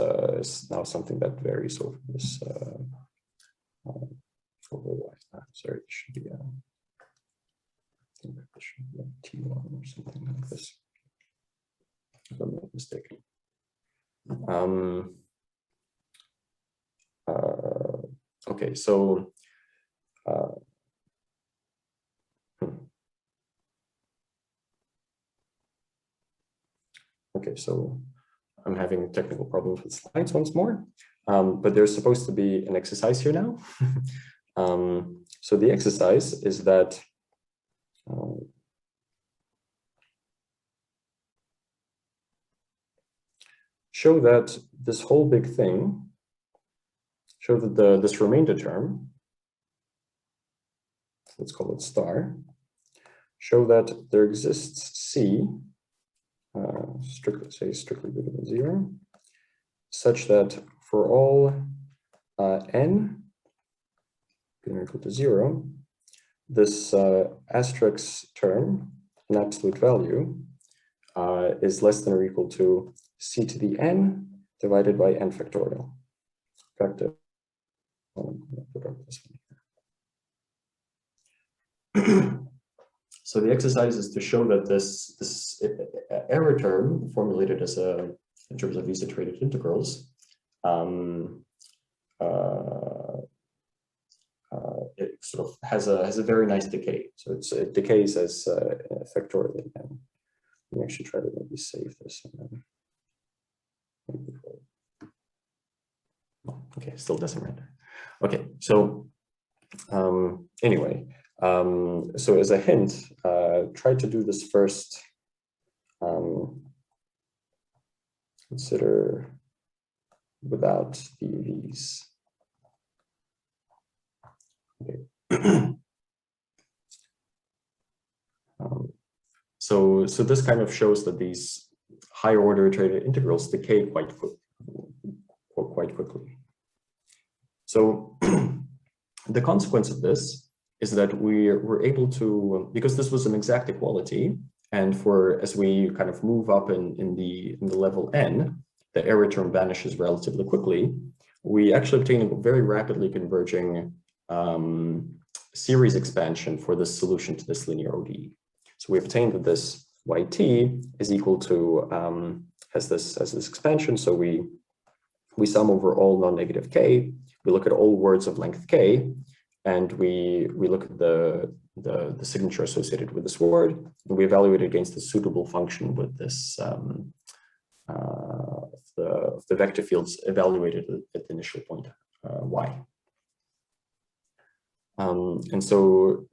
now something that varies over this. Sorry, it should be. I think it should be T1 or something like this, if I'm not mistaken. Okay, so. Okay, so I'm having technical problems with slides once more, but there's supposed to be an exercise here now. So the exercise is that show that this whole big thing, show that this remainder term, let's call it star, show that there exists C, strictly bigger than 0, such that for all n greater or equal to 0, this asterisk term, an absolute value, is less than or equal to C to the n divided by n factorial. In fact, I'm going to put up this one here. So the exercise is to show that this error term formulated as in terms of these iterated integrals, it sort of has a very nice decay. So it decays as factorially. And let me actually try to maybe save this. And then maybe okay, still doesn't render. Okay, so anyway, so as a hint, try to do this first. Consider without the UVs. Okay. So this kind of shows that these higher order iterated integrals decay quite quickly. So the consequence of this is that we were able to, because this was an exact equality, and as we kind of move up in the level n, the error term vanishes relatively quickly. We actually obtain a very rapidly converging series expansion for this solution to this linear ODE. So we obtained that this yt is equal to has this expansion. So we sum over all non-negative k. We look at all words of length k, and we look at the signature associated with this word, and we evaluate it against the suitable function with this the vector fields evaluated at the initial point y. And so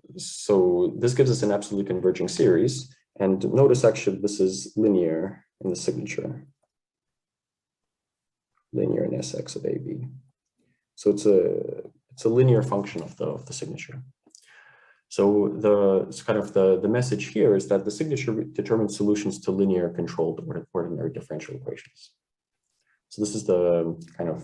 this gives us an absolutely converging series. And notice actually this is linear in the signature, linear in Sx of AB. So it's a linear function of the signature. So the message here is that the signature determines solutions to linear controlled ordinary differential equations. So this is the kind of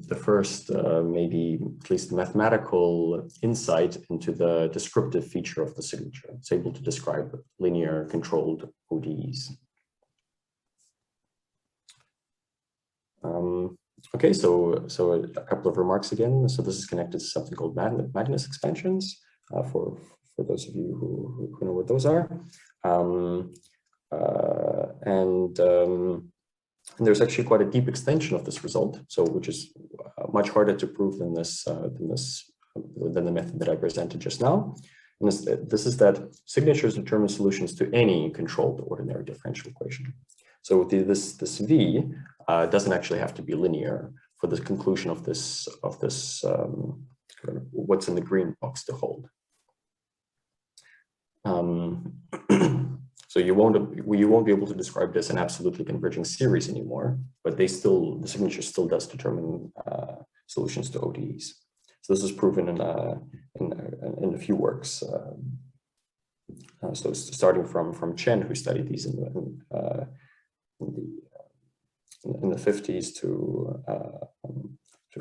the first maybe at least mathematical insight into the descriptive feature of the signature. It's able to describe linear controlled ODEs. Okay, so a couple of remarks again. So this is connected to something called Magnus expansions, for those of you who know what those are. And there's actually quite a deep extension of this result, so which is much harder to prove than the method that I presented just now. And this is that signatures determine solutions to any controlled ordinary differential equation. So this V doesn't actually have to be linear for the conclusion of this what's in the green box to hold. So you won't be able to describe this an absolutely converging series anymore, but the signature still does determine solutions to ODEs. So this is proven in a few works. So starting from Chen, who studied these in the 50s to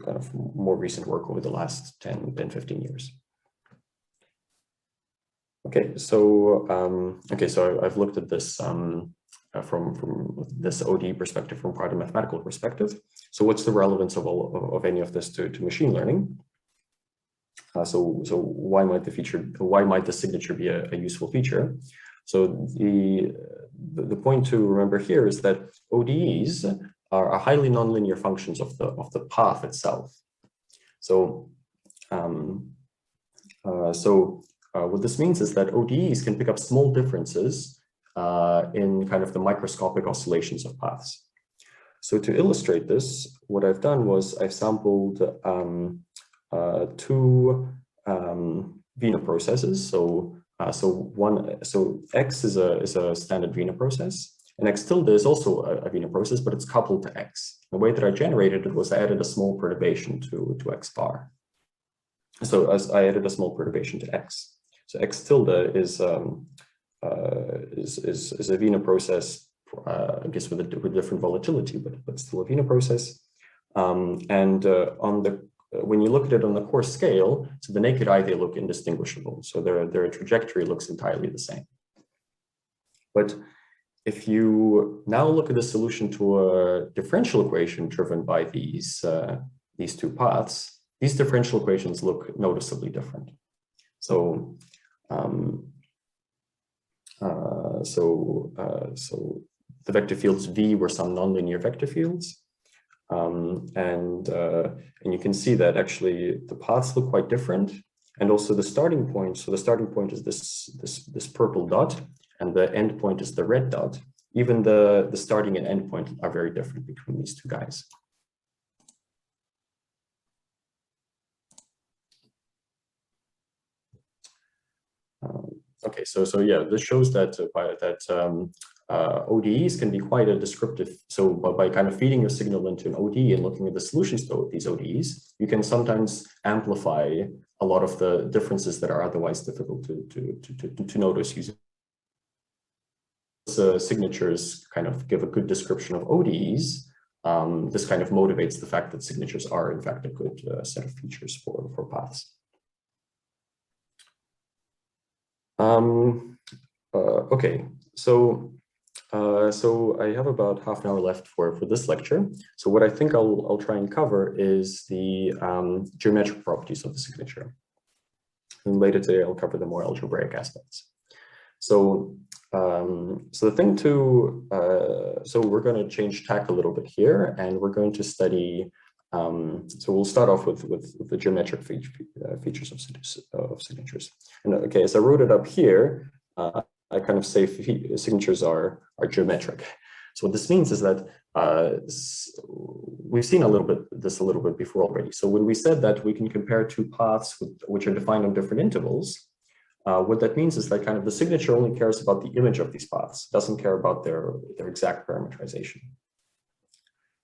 kind of more recent work over the last 10, 15 years. Okay, so I've looked at this from this ODE perspective, from quite a mathematical perspective. So what's the relevance of any of this to machine learning? So why might the signature be a useful feature? So the point to remember here is that ODEs are highly nonlinear functions of the path itself. So what this means is that ODEs can pick up small differences in kind of the microscopic oscillations of paths. So to illustrate this, what I've done was I've sampled two Wiener processes. So X is a standard Wiener process, and X tilde is also a Wiener process, but it's coupled to X. The way that I generated it was I added a small perturbation to X bar. So as I added a small perturbation to x. So x tilde is a Wiener process, I guess with different volatility, but still a Wiener process. On the when you look at it on the coarse scale, to the naked eye, they look indistinguishable. So their trajectory looks entirely the same. But if you now look at the solution to a differential equation driven by these two paths, these differential equations look noticeably different. So the vector fields V were some nonlinear vector fields. And you can see that actually the paths look quite different, and also the starting point. So the starting point is this purple dot, and the end point is the red dot. Even the starting and end point are very different between these two guys. Okay, so yeah, this shows that ODEs can be quite a descriptive. So by kind of feeding your signal into an ODE and looking at the solutions to these ODEs, you can sometimes amplify a lot of the differences that are otherwise difficult to notice using. Signatures kind of give a good description of ODEs. This kind of motivates the fact that signatures are in fact a good set of features for paths. Okay, so I have about half an hour left for this lecture. So what I think I'll try and cover is the geometric properties of the signature. And later today, I'll cover the more algebraic aspects. So the thing so we're going to change tack a little bit here, and we're going to study. So we'll start off with the geometric features of signatures. And okay, as I wrote it up here, I kind of say signatures are geometric. So what this means is that we've seen a little bit before already. So when we said that we can compare two paths which are defined on different intervals, what that means is that kind of the signature only cares about the image of these paths, doesn't care about their exact parameterization.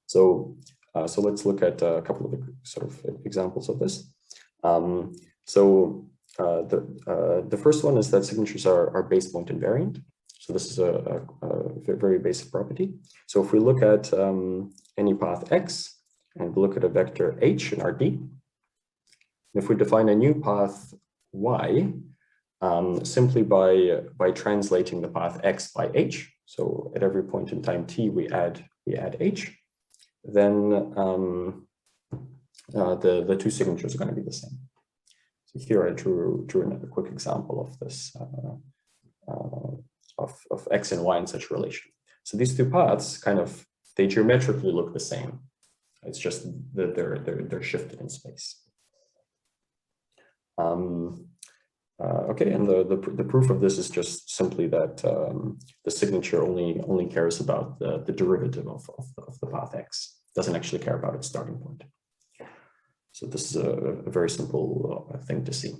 So let's look at a couple of sort of examples of this. The first one is that signatures are base point invariant. So this is a very basic property. So if we look at any path x and look at a vector h in Rd, if we define a new path y simply by translating the path x by h, so at every point in time t we add h, then the two signatures are going to be the same. So here I drew another quick example of this of x and y in such a relation. So these two paths they geometrically look the same. It's just that they're shifted in space. Okay, and the proof of this is just simply that the signature only cares about the derivative of the path x. Doesn't actually care about its starting point. So this is a very simple thing to see.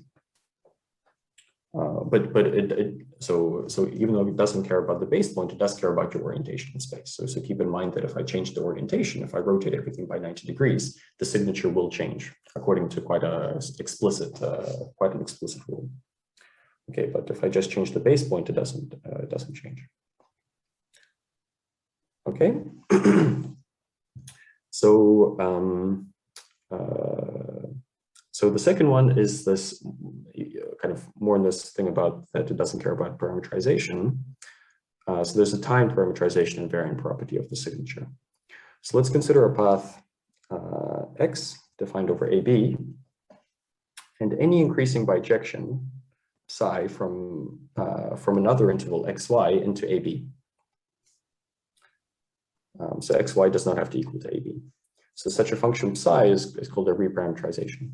So even though it doesn't care about the base point, it does care about your orientation in space. So keep in mind that if I change the orientation, if I rotate everything by 90 degrees, the signature will change according to quite an explicit rule. Okay, but if I just change the base point, it doesn't change. Okay. So the second one is this kind of more in this thing about that it doesn't care about parameterization. So there's a time parameterization invariant property of the signature. So let's consider a path x defined over AB, and any increasing bijection psi from another interval xy into AB. So xy does not have to equal to AB. So such a function psi is called a reparameterization.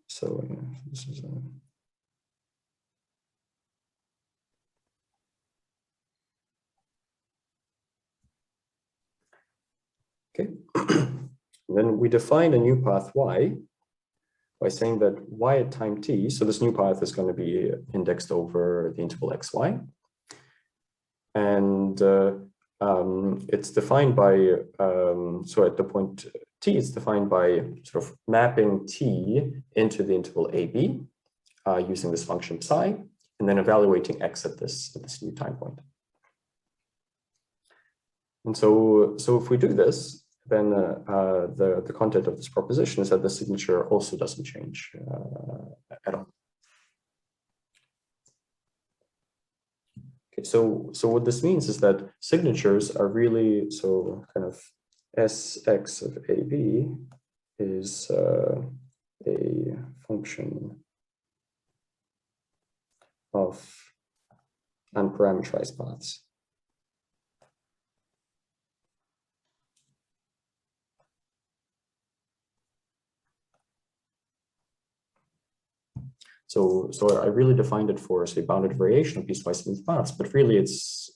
So this is okay. Then we define a new path y by saying that y at time t, so this new path is going to be indexed over the interval xy. And it's defined by, so at the point T is defined by sort of mapping T into the interval AB using this function psi, and then evaluating X at this new time point. And so if we do this, then the content of this proposition is that the signature also doesn't change at all. Okay, so what this means is that signatures are really, so kind of Sx of AB is a function of unparameterized paths. So I really defined it for, say, bounded variation of piecewise smooth paths, but really it's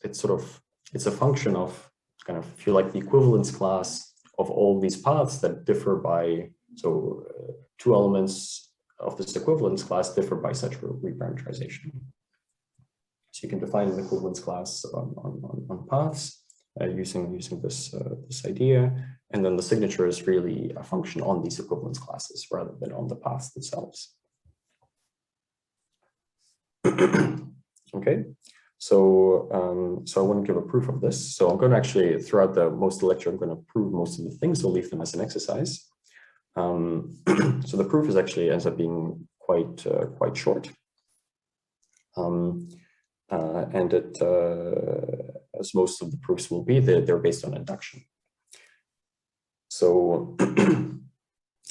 a function of kind of, if you like, the equivalence class of all these paths that differ by, so two elements of this equivalence class differ by such reparameterization. So you can define an equivalence class on paths using this idea, and then the signature is really a function on these equivalence classes rather than on the paths themselves. Okay, so I want to give a proof of this. So I'm going to actually, throughout most of the lecture, I'm going to prove most of the things. I'll leave them as an exercise. So the proof is actually ends up being quite short, and it, as most of the proofs will be, they're based on induction. So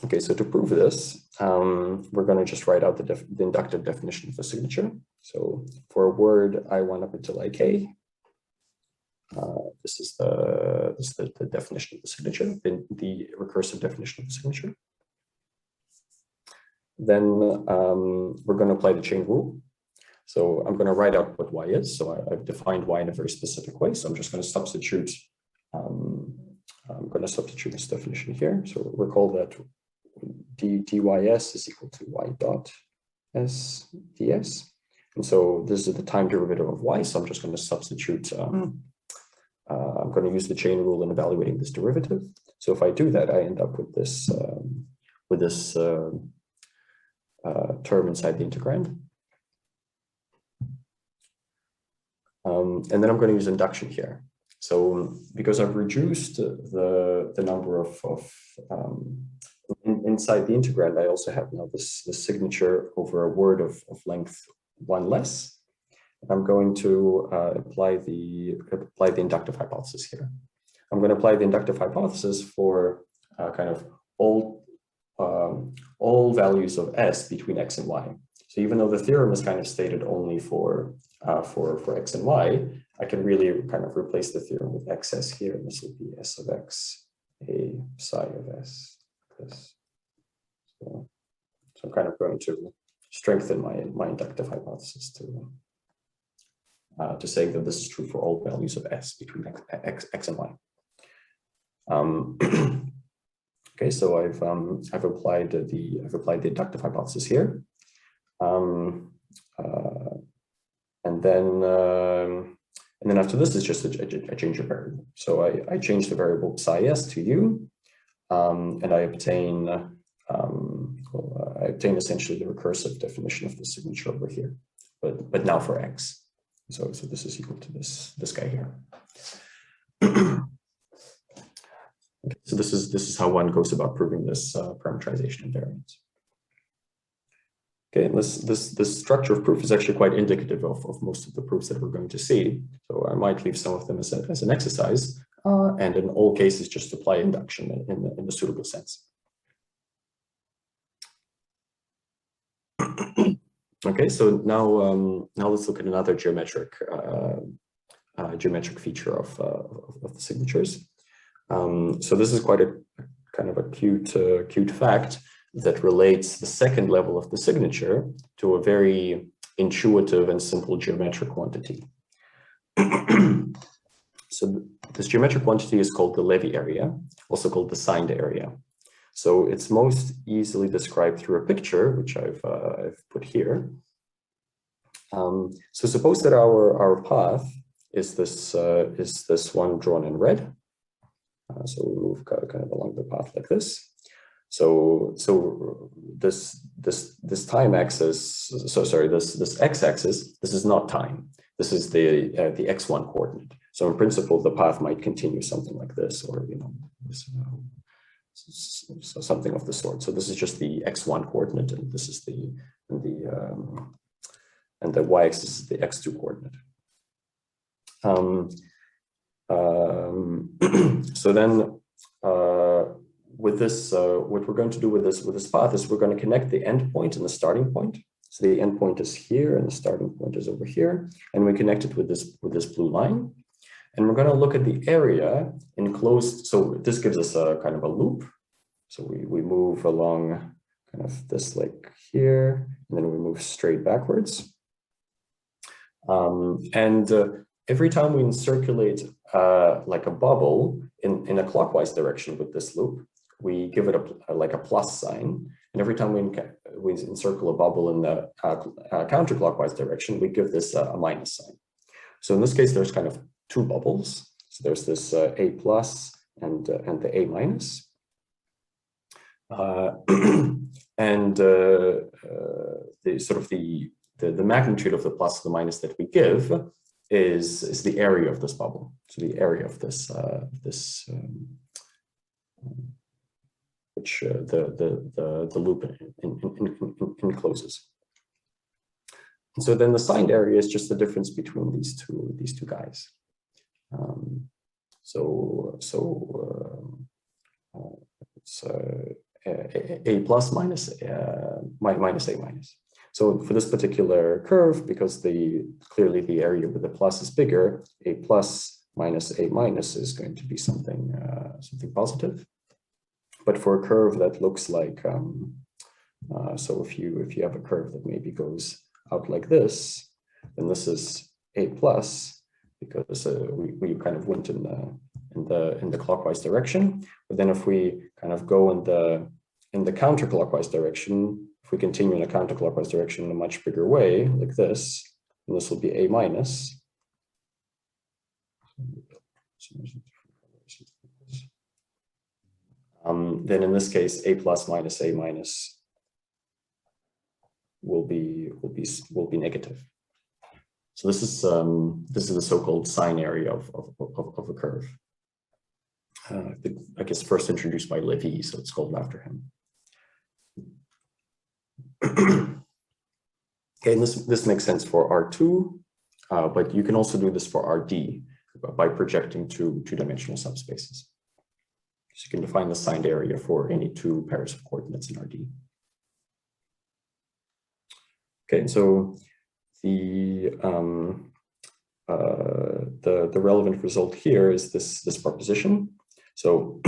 okay, so to prove this, we're going to just write out the inductive definition of the signature. So for a word I1 up until ik, this is the definition of the signature, the recursive definition of the signature. Then we're going to apply the chain rule. So I'm going to write out what y is. So I've defined y in a very specific way. So I'm just going to substitute. I'm going to substitute this definition here. So recall that dys is equal to y dot s ds. And so this is the time derivative of y. So I'm just going to substitute. I'm going to use the chain rule in evaluating this derivative. So if I do that, I end up with this term inside the integrand. And then I'm going to use induction here. So because I've reduced the number of inside the integrand, I also have now this signature over a word of length 1 less. I'm going to apply the inductive hypothesis here. I'm going to apply the inductive hypothesis for kind of all values of s between x and y. So even though the theorem is kind of stated only for x and y, I can really kind of replace the theorem with xs here, and this will be s of x, a psi of s. This. So I'm kind of going to strengthen my inductive hypothesis to say that this is true for all values of s between x and y. Okay, so I've applied the inductive hypothesis here, and then after this is just a change of variable. So I change the variable psi s to u, and I obtain essentially the recursive definition of the signature over here, but now for x. So this is equal to this guy here. Okay, so this is how one goes about proving this parameterization invariance. Okay, and this structure of proof is actually quite indicative of most of the proofs that we're going to see. So I might leave some of them as an exercise, and in all cases just apply induction in the suitable sense. Okay, so now let's look at another geometric feature of the signatures. So this is quite a kind of a cute fact that relates the second level of the signature to a very intuitive and simple geometric quantity. So this geometric quantity is called the Levy area, also called the signed area. So it's most easily described through a picture, which I've put here. So suppose that our path is this one drawn in red. So we move kind of along the path like this. So this time axis, this x-axis, this is not time. This is the x1 coordinate. So in principle, the path might continue something like this, or something of the sort. So this is just the x1 coordinate, and this is and the y-axis is the x2 coordinate. So then with this, what we're going to do with this path is we're going to connect the endpoint and the starting point. So the endpoint is here and the starting point is over here, and we connect it with this blue line. And we're going to look at the area enclosed. So this gives us a kind of a loop. So we move along kind of this like here, and then we move straight backwards. Every time we circulate like a bubble in a clockwise direction with this loop, we give it like a plus sign. And every time we encircle a bubble in the counterclockwise direction, we give this a minus sign. So in this case, there's kind of two bubbles. So there's this A plus and the A minus. The magnitude of the plus and the minus that we give is the area of this bubble. So the area of this which the loop encloses. And so then the signed area is just the difference between these two guys. It's A plus minus minus A minus. So for this particular curve, because clearly the area with the plus is bigger, A plus minus A minus is going to be something positive. But for a curve that looks like, so if you have a curve that maybe goes out like this, then this is A plus, because we kind of went in the clockwise direction. But then if we kind of go in the counterclockwise direction, if we continue in a counterclockwise direction in a much bigger way, like this, then this will be A minus. Then in this case, A plus minus A minus will be negative. So this is the so-called sign area of a curve. I guess first introduced by Levy, so it's called after him. Okay, and this makes sense for R2, but you can also do this for RD by projecting two-dimensional subspaces. So you can define the signed area for any two pairs of coordinates in RD. Okay, so the relevant result here is this proposition. So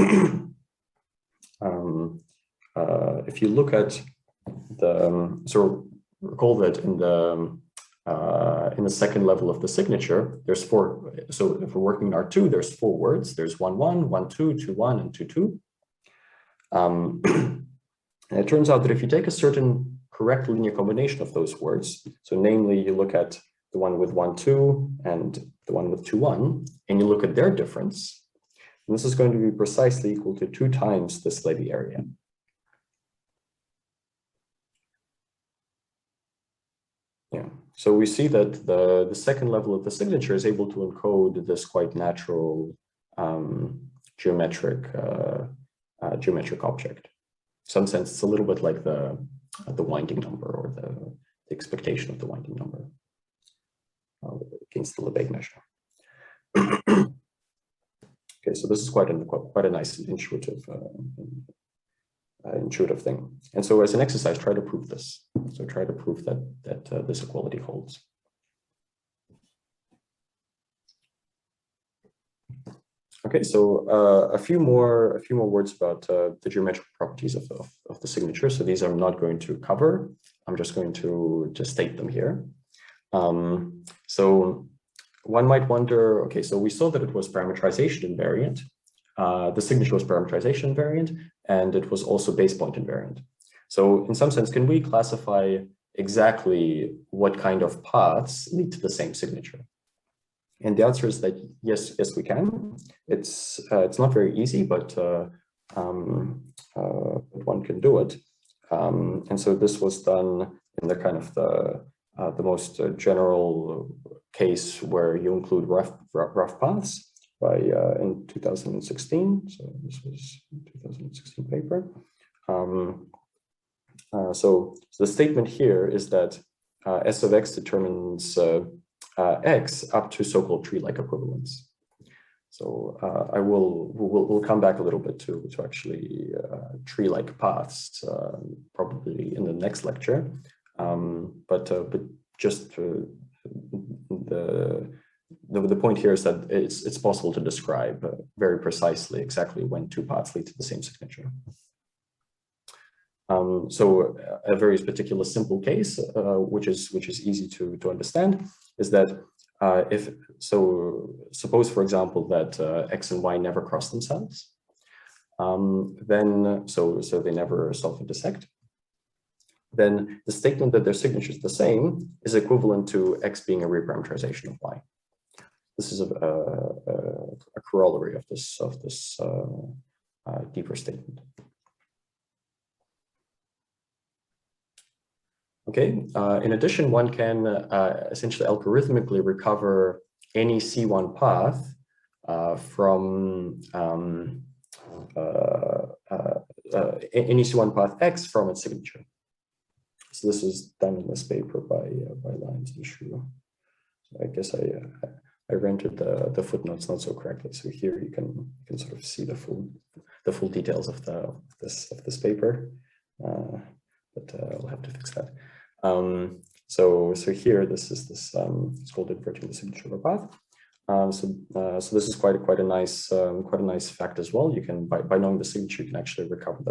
if you look at so recall that in the second level of the signature, there's four. So if we're working in R2, there's four words. There's 1, 1, 1, 2, 2, 1, and 2, 2. And it turns out that if you take a certain correct linear combination of those words, so namely you look at the one with 1, 2 and the one with 2, 1, and you look at their difference, and this is going to be precisely equal to 2 times this Levy area. Yeah, so we see that the second level of the signature is able to encode this quite natural geometric object. In some sense, it's a little bit like the winding number or the expectation of the winding number against the Lebesgue measure. Okay, so this is quite a nice intuitive thing. And so as an exercise, try to prove this. So try to prove that this equality holds. Okay, so a few more words about the geometric properties of the signature. So these I'm not going to cover. I'm just going to just state them here. So one might wonder, okay, so we saw that it was parametrization invariant. The signature was parametrization invariant, and it was also base point invariant. So in some sense, can we classify exactly what kind of paths lead to the same signature? And the answer is that yes, we can. It's not very easy, but one can do it. And so this was done in the kind of the most general case where you include rough paths by in 2016. So this was 2016 paper. So the statement here is that S of x determines x up to so-called tree-like equivalence. So we'll come back a little bit to actually tree-like paths probably in the next lecture. But just the point here is that it's possible to describe very precisely exactly when two paths lead to the same signature. So a very particular simple case, which is easy to understand, is that suppose, for example, that x and y never cross themselves, then so they never self-intersect. Then the statement that their signature is the same is equivalent to x being a reparameterization of y. This is a corollary of this deeper statement. Okay. In addition, one can essentially algorithmically recover any C1 path from any C1 path X from its signature. So this is done in this paper by Lyons and Shu. So I guess I rendered the footnotes not so correctly. So here you can sort of see the full details of this paper, but I'll have to fix that. So here this is it's called inverting the signature of a path. So this is quite a nice fact as well. You can by knowing the signature, you can actually recover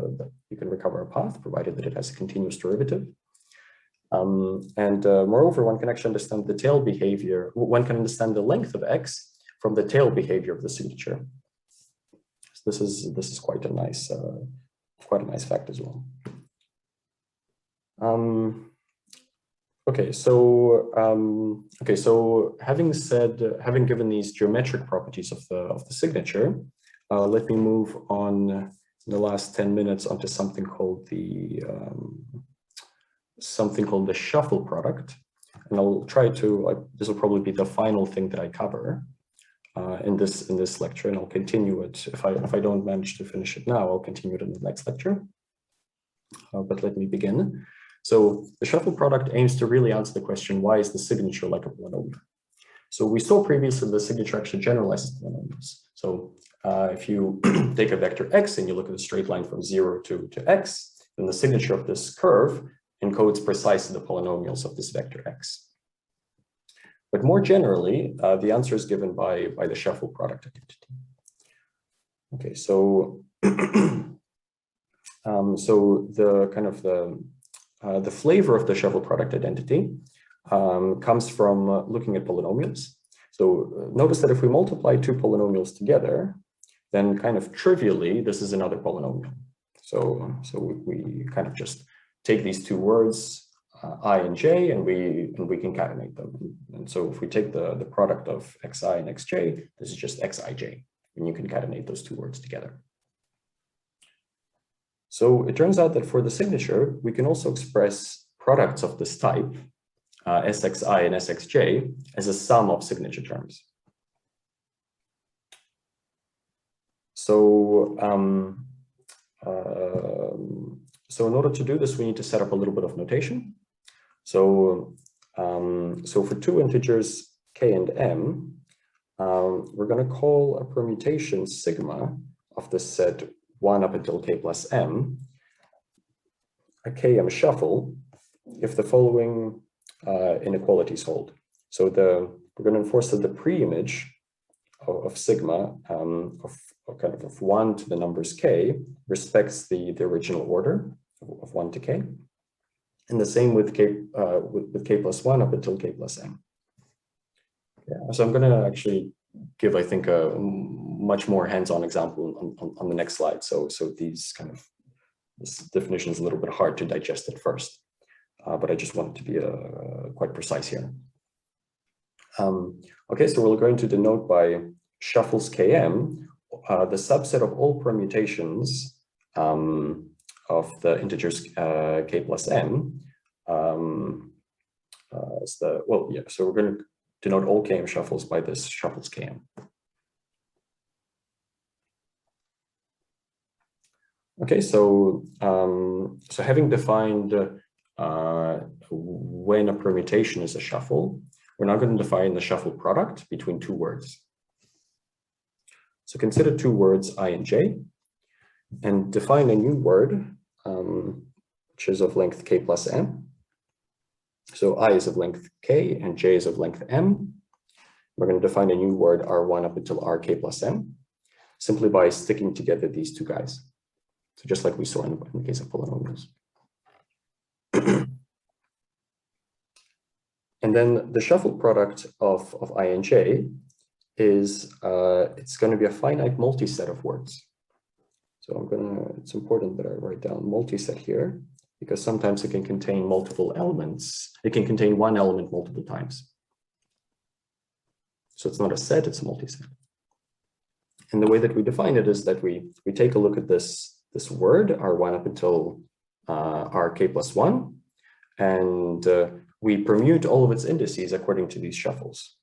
recover a path provided that it has a continuous derivative. Moreover, one can actually understand the tail behavior. One can understand the length of x from the tail behavior of the signature. So this is quite a nice fact as well. Okay, so having given these geometric properties of the signature, let me move on in the last 10 minutes onto something called the shuffle product, and I'll try to this will probably be the final thing that I cover in this lecture, and I'll continue it if I don't manage to finish it now. I'll continue it in the next lecture. But let me begin. So the shuffle product aims to really answer the question, why is the signature like a polynomial? So we saw previously the signature actually generalizes polynomials. So if you take a vector x and you look at a straight line from 0 to x, then the signature of this curve encodes precisely the polynomials of this vector x. But more generally, the answer is given by the shuffle product identity. Okay, so so the kind of the flavor of the shuffle product identity comes from looking at polynomials. So notice that if we multiply two polynomials together, then kind of trivially, this is another polynomial. So we kind of just take these two words, I and j, and we concatenate them. And so if we take the product of xi and xj, this is just xij, and you concatenate those two words together. So it turns out that for the signature, we can also express products of this type, sxi and sxj, as a sum of signature terms. So, so in order to do this, we need to set up a little bit of notation. So, so for two integers k and m, we're going to call a permutation sigma of the set 1 up until k plus m, a km shuffle, if the following inequalities hold. So we're going to enforce that the pre-image of sigma of 1 to the numbers k respects the original order of 1 to k, and the same with k plus 1 up until k plus m. Yeah, so I'm going to actually give, I think, a much more hands-on example on the next slide. So this definition is a little bit hard to digest at first, but I just wanted to be quite precise here. Okay, so we're going to denote by shuffles km the subset of all permutations of the integers k plus m. So we're going to denote all km shuffles by this shuffles km. Okay, so having defined when a permutation is a shuffle, we're now going to define the shuffle product between two words. So consider two words I and j, and define a new word, which is of length k plus m. So I is of length k and j is of length m. We're going to define a new word r1 up until rk plus m, simply by sticking together these two guys. So just like we saw in the case of polynomials. And then the shuffle product of I and j is, it's going to be a finite multiset of words. So it's important that I write down multiset here, because sometimes it can contain multiple elements. It can contain one element multiple times. So it's not a set, it's a multiset. And the way that we define it is that we take a look at this word, R1 up until RK plus 1, and we permute all of its indices according to these shuffles.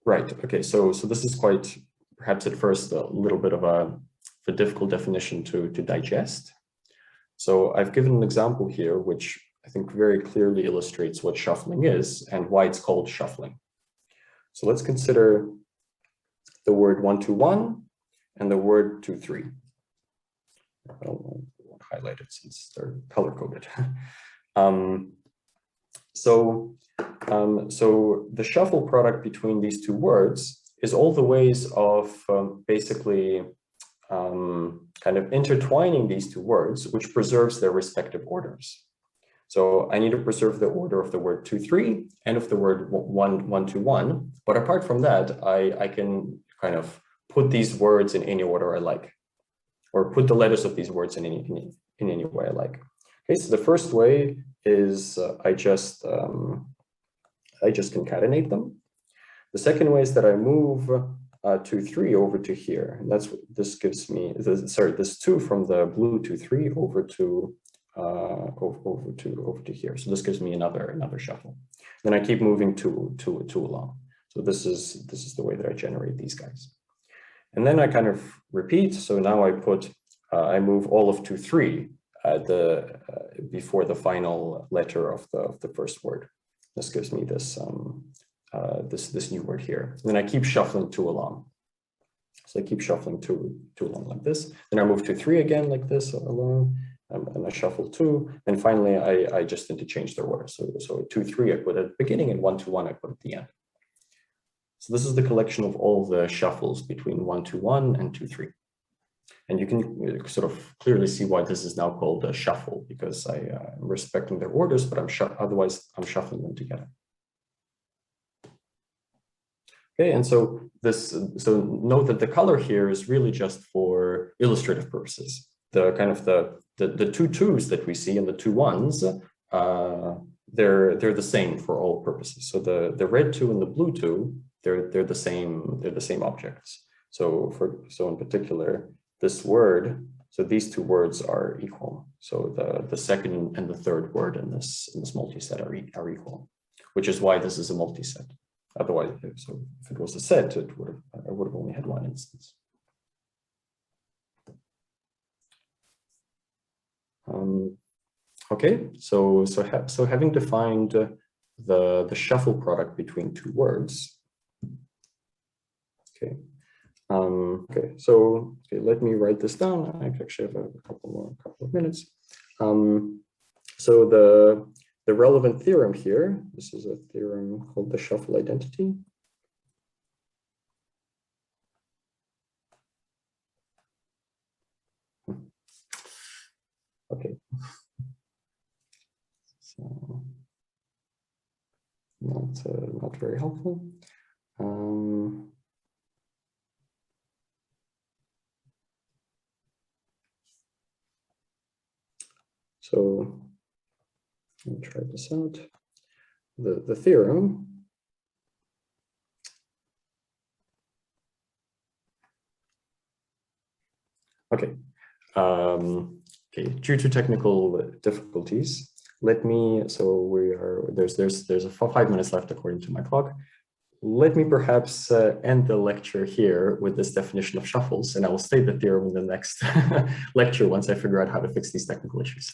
Right, okay, so this is quite, perhaps at first, a little bit of a difficult definition to digest. So I've given an example here, which I think very clearly illustrates what shuffling is and why it's called shuffling. So let's consider the word 1, 2, 1 and the word 2, 3. I won't highlight it since they're color coded. So the shuffle product between these two words is all the ways of basically kind of intertwining these two words, which preserves their respective orders. So I need to preserve the order of the word 2, 3 and of the word 1, 2, 1. But apart from that, I can kind of put these words in any order I like, or put the letters of these words in any way I like. Okay, so the first way is I just concatenate them. The second way is that I move 2, 3 over to here, and that's what this gives me. This 2 from the blue 2, 3 over to here. So this gives me another shuffle. Then I keep moving two along. So this is the way that I generate these guys. And then I kind of repeat. So now I put I move all of 2, 3 at before the final letter of the first word. This gives me this this new word here. And then I keep shuffling 2 along. So I keep shuffling 2 along like this. Then I move 2, 3 again like this along. And I shuffle 2, and finally I just interchange their order. So 2, 3 I put at the beginning, and 1, 2, 1 I put at the end. So this is the collection of all the shuffles between 1, 2, 1 and 2, 3. And you can sort of clearly see why this is now called a shuffle, because I'm respecting their orders, but otherwise I'm shuffling them together. Okay, and so note that the color here is really just for illustrative purposes. The kind of the 2 2s that we see and the 2 1s, they're the same for all purposes. So the red 2 and the blue 2, they're the same objects. So in particular, this word, so these 2 words are equal. So the second and the third word in this multiset are equal, which is why this is a multiset. Otherwise, so if it was a set, I would have only had one instance. Okay, so having defined the shuffle product between 2 words. Okay. Let me write this down. I actually have a couple of minutes. So the relevant theorem here, this is a theorem called the shuffle identity. Okay. So not very helpful. So let me try this out. The theorem okay. Okay, due to technical difficulties, let me, so we are, there's 5 minutes left according to my clock. Let me perhaps end the lecture here with this definition of shuffles, and I will state the theorem in the next lecture once I figure out how to fix these technical issues.